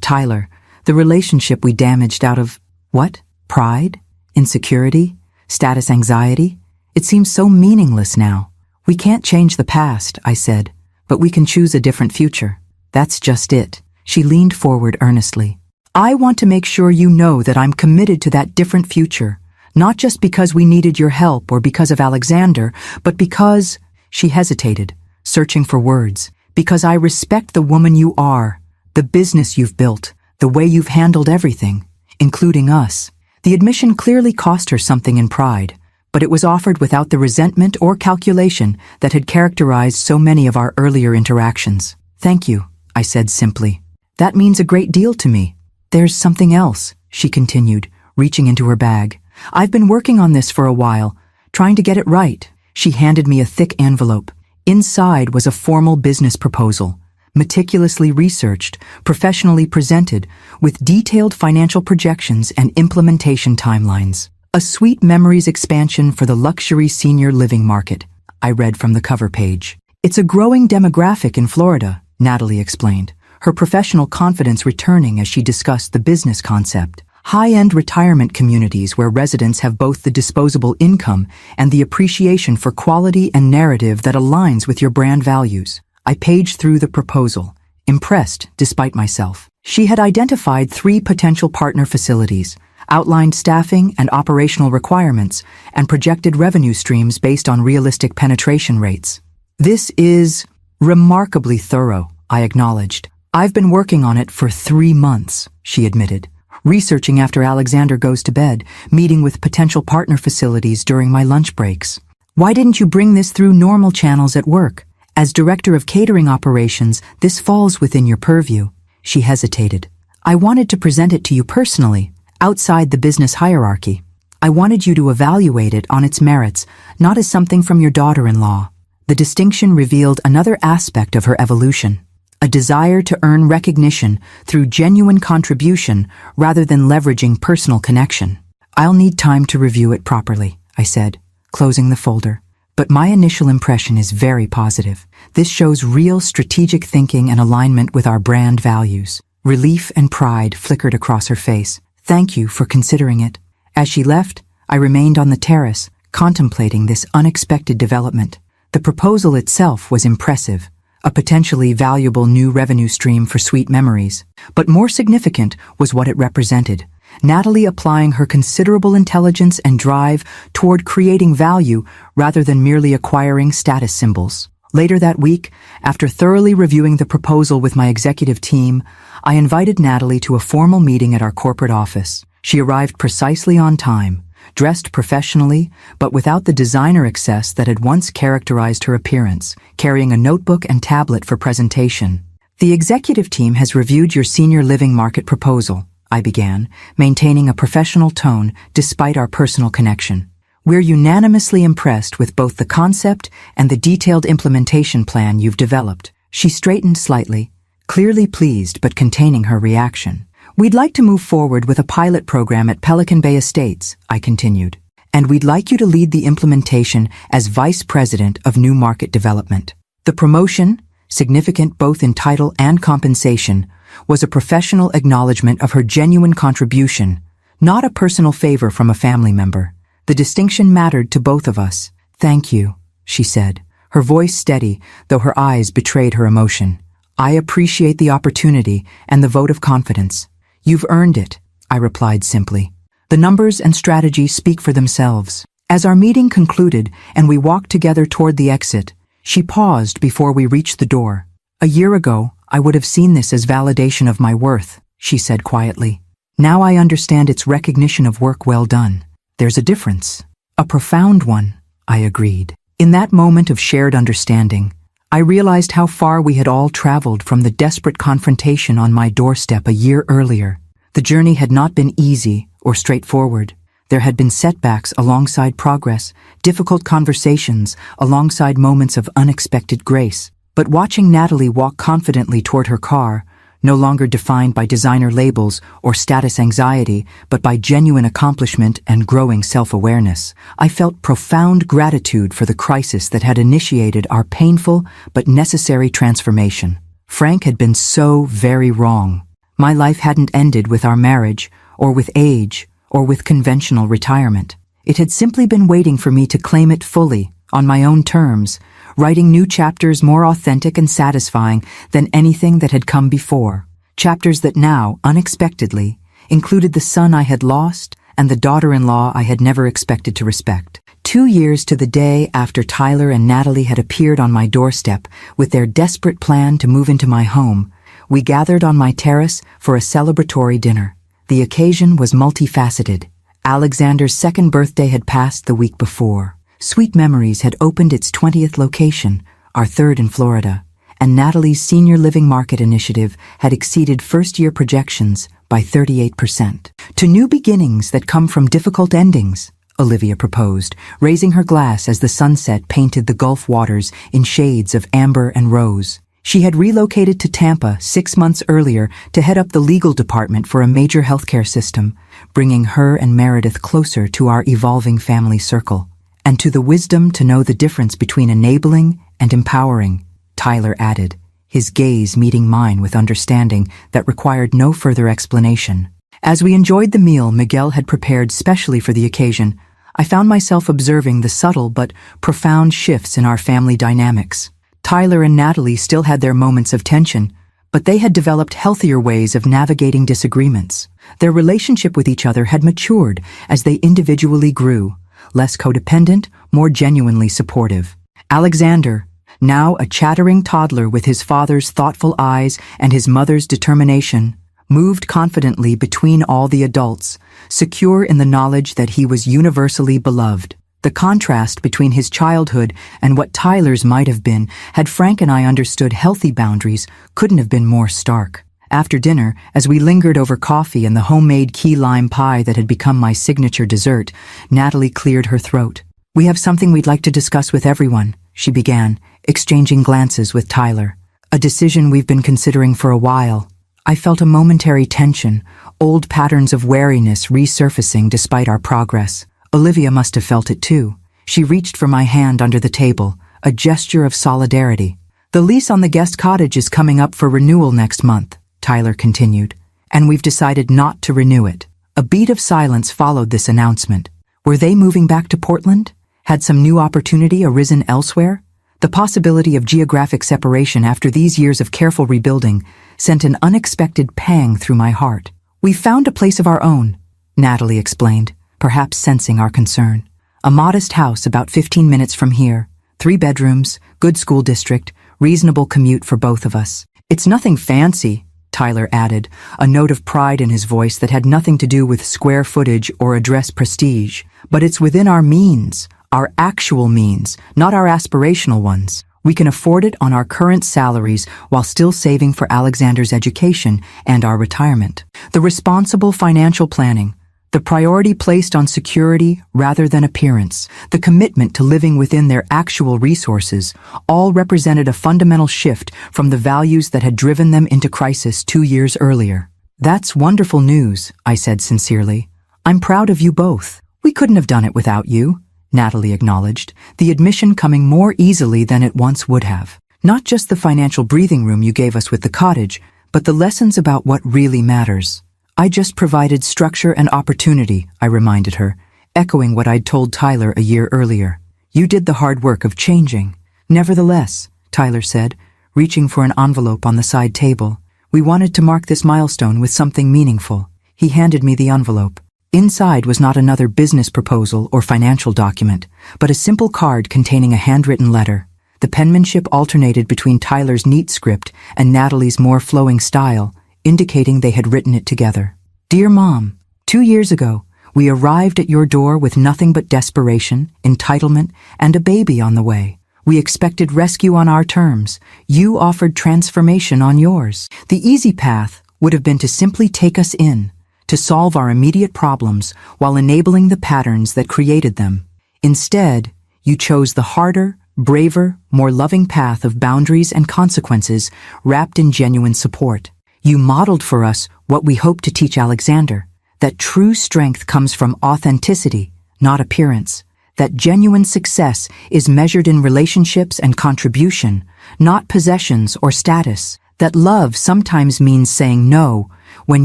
Tyler, the relationship we damaged out of, what? Pride? Insecurity? Status anxiety? It seems so meaningless now." "We can't change the past," I said, "but we can choose a different future." "That's just it." She leaned forward earnestly. "I want to make sure you know that I'm committed to that different future, not just because we needed your help or because of Alexander, but because—" She hesitated, searching for words. "Because I respect the woman you are, the business you've built, the way you've handled everything, including us." The admission clearly cost her something in pride, but it was offered without the resentment or calculation that had characterized so many of our earlier interactions. "Thank you," I said simply. "That means a great deal to me." "There's something else," she continued, reaching into her bag. "I've been working on this for a while, trying to get it right." She handed me a thick envelope. Inside was a formal business proposal, meticulously researched, professionally presented, with detailed financial projections and implementation timelines. "A Sweet Memories expansion for the luxury senior living market," I read from the cover page. "It's a growing demographic in Florida," Natalie explained, her professional confidence returning as she discussed the business concept. "High-end retirement communities where residents have both the disposable income and the appreciation for quality and narrative that aligns with your brand values." I paged through the proposal, impressed despite myself. She had identified 3 potential partner facilities, outlined staffing and operational requirements, and projected revenue streams based on realistic penetration rates. "This is remarkably thorough," I acknowledged. "I've been working on it for 3 months," she admitted. "Researching after Alexander goes to bed, meeting with potential partner facilities during my lunch breaks." "Why didn't you bring this through normal channels at work? As director of catering operations, this falls within your purview." She hesitated. "I wanted to present it to you personally, outside the business hierarchy. I wanted you to evaluate it on its merits, not as something from your daughter-in-law." The distinction revealed another aspect of her evolution, a desire to earn recognition through genuine contribution rather than leveraging personal connection. "I'll need time to review it properly," I said, closing the folder. "But my initial impression is very positive. This shows real strategic thinking and alignment with our brand values." Relief and pride flickered across her face. "Thank you for considering it." As she left, I remained on the terrace, contemplating this unexpected development. The proposal itself was impressive, a potentially valuable new revenue stream for Sweet Memories. But more significant was what it represented. Natalie applying her considerable intelligence and drive toward creating value rather than merely acquiring status symbols. Later that week, after thoroughly reviewing the proposal with my executive team, I invited Natalie to a formal meeting at our corporate office. She arrived precisely on time, dressed professionally, but without the designer excess that had once characterized her appearance, carrying a notebook and tablet for presentation. "The executive team has reviewed your senior living market proposal," I began, maintaining a professional tone despite our personal connection. We're unanimously impressed with both the concept and the detailed implementation plan you've developed. She straightened slightly, clearly pleased but containing her reaction. We'd like to move forward with a pilot program at Pelican Bay Estates, I continued. And we'd like you to lead the implementation as Vice President of New Market Development. The promotion, significant both in title and compensation, was a professional acknowledgement of her genuine contribution, not a personal favor from a family member. The distinction mattered to both of us. Thank you, she said, her voice steady, though her eyes betrayed her emotion. I appreciate the opportunity and the vote of confidence. You've earned it, I replied simply. The numbers and strategy speak for themselves. As our meeting concluded and we walked together toward the exit, she paused before we reached the door. A year ago, I would have seen this as validation of my worth, she said quietly. Now I understand it's recognition of work well done. There's a difference. A profound one, I agreed. In that moment of shared understanding, I realized how far we had all traveled from the desperate confrontation on my doorstep a year earlier. The journey had not been easy or straightforward. There had been setbacks alongside progress, difficult conversations alongside moments of unexpected grace. But watching Natalie walk confidently toward her car, no longer defined by designer labels or status anxiety, but by genuine accomplishment and growing self-awareness, I felt profound gratitude for the crisis that had initiated our painful but necessary transformation. Frank had been so very wrong. My life hadn't ended with our marriage, or with age, or with conventional retirement. It had simply been waiting for me to claim it fully, on my own terms, writing new chapters more authentic and satisfying than anything that had come before. Chapters that now, unexpectedly, included the son I had lost and the daughter-in-law I had never expected to respect. 2 years to the day after Tyler and Natalie had appeared on my doorstep with their desperate plan to move into my home, we gathered on my terrace for a celebratory dinner. The occasion was multifaceted. Alexander's second birthday had passed the week before. Sweet Memories had opened its 20th location, our third in Florida, and Natalie's Senior Living Market initiative had exceeded first-year projections by 38%. To new beginnings that come from difficult endings, Olivia proposed, raising her glass as the sunset painted the Gulf waters in shades of amber and rose. She had relocated to Tampa 6 months earlier to head up the legal department for a major healthcare system, bringing her and Meredith closer to our evolving family circle. And to the wisdom to know the difference between enabling and empowering, Tyler added, his gaze meeting mine with understanding that required no further explanation. As we enjoyed the meal Miguel had prepared specially for the occasion, I found myself observing the subtle but profound shifts in our family dynamics. Tyler and Natalie still had their moments of tension, but they had developed healthier ways of navigating disagreements. Their relationship with each other had matured as they individually grew, less codependent, more genuinely supportive. Alexander, now a chattering toddler with his father's thoughtful eyes and his mother's determination, moved confidently between all the adults, secure in the knowledge that he was universally beloved. The contrast between his childhood and what Tyler's might have been, had Frank and I understood healthy boundaries, couldn't have been more stark. After dinner, as we lingered over coffee and the homemade key lime pie that had become my signature dessert, Natalie cleared her throat. We have something we'd like to discuss with everyone, she began, exchanging glances with Tyler. A decision we've been considering for a while. I felt a momentary tension, old patterns of wariness resurfacing despite our progress. Olivia must have felt it too. She reached for my hand under the table, a gesture of solidarity. The lease on the guest cottage is coming up for renewal next month, Tyler continued, and we've decided not to renew it. A beat of silence followed this announcement. Were they moving back to Portland? Had some new opportunity arisen elsewhere? The possibility of geographic separation after these years of careful rebuilding sent an unexpected pang through my heart. We've found a place of our own, Natalie explained, perhaps sensing our concern. A modest house about 15 minutes from here, 3 bedrooms, good school district, reasonable commute for both of us. It's nothing fancy, Tyler added, a note of pride in his voice that had nothing to do with square footage or address prestige. But it's within our means, our actual means, not our aspirational ones. We can afford it on our current salaries while still saving for Alexander's education and our retirement. The responsible financial planning, The priority placed on security rather than appearance, the commitment to living within their actual resources, all represented a fundamental shift from the values that had driven them into crisis 2 years earlier. "That's wonderful news," I said sincerely. "I'm proud of you both. We couldn't have done it without you," Natalie acknowledged, the admission coming more easily than it once would have. "Not just the financial breathing room you gave us with the cottage, but the lessons about what really matters." "I just provided structure and opportunity," I reminded her, echoing what I'd told Tyler a year earlier. "You did the hard work of changing." "Nevertheless," Tyler said, reaching for an envelope on the side table, "we wanted to mark this milestone with something meaningful." He handed me the envelope. Inside was not another business proposal or financial document, but a simple card containing a handwritten letter. The penmanship alternated between Tyler's neat script and Natalie's more flowing style, indicating they had written it together. "Dear Mom, 2 years ago, we arrived at your door with nothing but desperation, entitlement, and a baby on the way. We expected rescue on our terms. You offered transformation on yours. The easy path would have been to simply take us in, to solve our immediate problems while enabling the patterns that created them. Instead, you chose the harder, braver, more loving path of boundaries and consequences wrapped in genuine support. You modeled for us what we hope to teach Alexander, that true strength comes from authenticity, not appearance, that genuine success is measured in relationships and contribution, not possessions or status, that love sometimes means saying no, when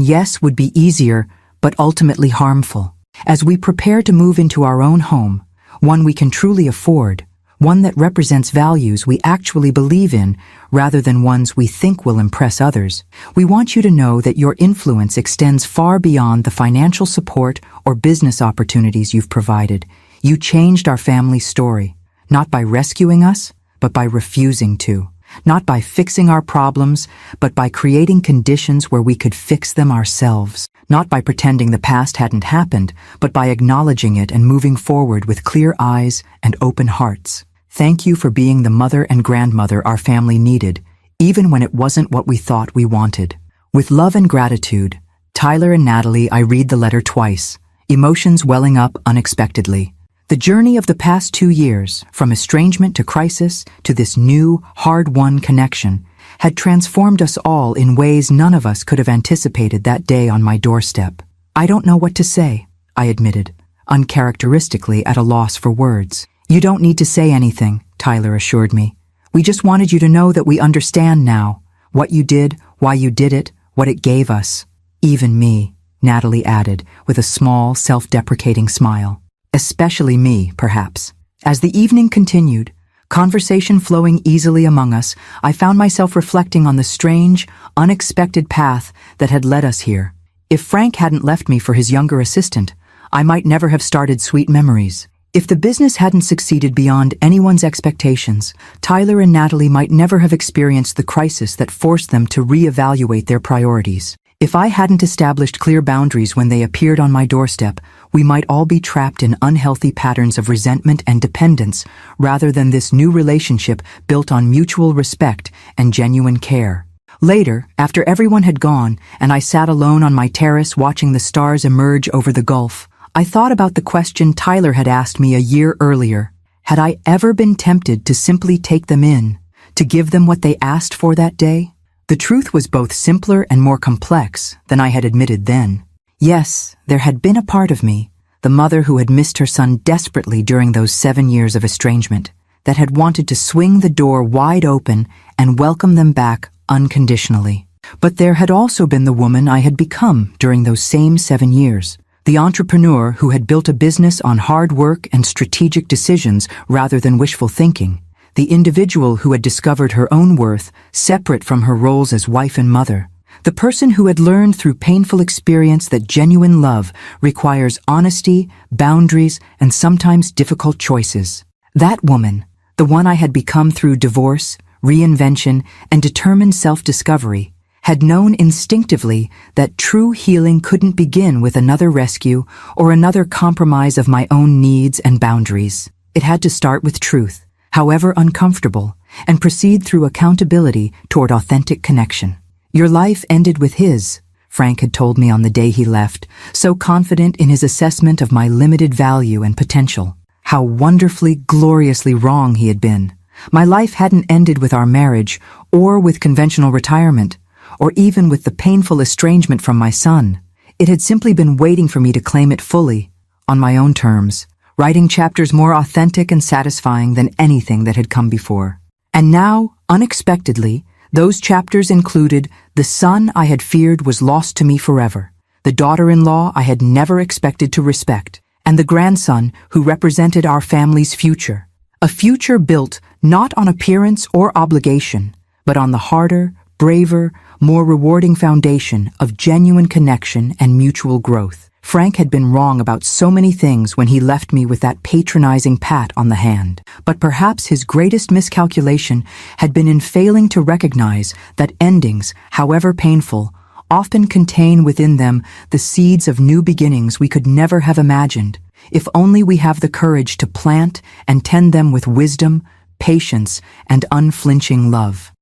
yes would be easier but ultimately harmful. As we prepare to move into our own home, one we can truly afford, one that represents values we actually believe in rather than ones we think will impress others, we want you to know that your influence extends far beyond the financial support or business opportunities you've provided. You changed our family's story, not by rescuing us, but by refusing to. Not by fixing our problems, but by creating conditions where we could fix them ourselves. Not by pretending the past hadn't happened, but by acknowledging it and moving forward with clear eyes and open hearts. Thank you for being the mother and grandmother our family needed, even when it wasn't what we thought we wanted. With love and gratitude, Tyler and Natalie. I read the letter twice, emotions welling up unexpectedly. The journey of the past 2 years, from estrangement to crisis to this new, hard-won connection, had transformed us all in ways none of us could have anticipated that day on my doorstep. "I don't know what to say," I admitted, uncharacteristically at a loss for words. "You don't need to say anything," Tyler assured me. "We just wanted you to know that we understand now. What you did, why you did it, what it gave us. Even me," Natalie added, with a small, self-deprecating smile. "Especially me, perhaps." As the evening continued, conversation flowing easily among us, I found myself reflecting on the strange, unexpected path that had led us here. If Frank hadn't left me for his younger assistant, I might never have started Sweet Memories. If the business hadn't succeeded beyond anyone's expectations, Tyler and Natalie might never have experienced the crisis that forced them to reevaluate their priorities. If I hadn't established clear boundaries when they appeared on my doorstep, we might all be trapped in unhealthy patterns of resentment and dependence rather than this new relationship built on mutual respect and genuine care. Later, after everyone had gone and I sat alone on my terrace watching the stars emerge over the gulf, I thought about the question Tyler had asked me a year earlier. Had I ever been tempted to simply take them in, to give them what they asked for that day? The truth was both simpler and more complex than I had admitted then. Yes, there had been a part of me, the mother who had missed her son desperately during those 7 years of estrangement, that had wanted to swing the door wide open and welcome them back unconditionally. But there had also been the woman I had become during those same 7 years, the entrepreneur who had built a business on hard work and strategic decisions rather than wishful thinking. The individual who had discovered her own worth, separate from her roles as wife and mother. The person who had learned through painful experience that genuine love requires honesty, boundaries, and sometimes difficult choices. That woman, the one I had become through divorce, reinvention, and determined self-discovery, had known instinctively that true healing couldn't begin with another rescue or another compromise of my own needs and boundaries. It had to start with truth, however uncomfortable, and proceed through accountability toward authentic connection. Your life ended with his, Frank had told me on the day he left, so confident in his assessment of my limited value and potential. How wonderfully, gloriously wrong he had been. My life hadn't ended with our marriage, or with conventional retirement, or even with the painful estrangement from my son. It had simply been waiting for me to claim it fully, on my own terms, writing chapters more authentic and satisfying than anything that had come before. And now, unexpectedly, those chapters included the son I had feared was lost to me forever, the daughter-in-law I had never expected to respect, and the grandson who represented our family's future. A future built not on appearance or obligation, but on the harder, braver, more rewarding foundation of genuine connection and mutual growth. Frank had been wrong about so many things when he left me with that patronizing pat on the hand. But perhaps his greatest miscalculation had been in failing to recognize that endings, however painful, often contain within them the seeds of new beginnings we could never have imagined, if only we have the courage to plant and tend them with wisdom, patience, and unflinching love.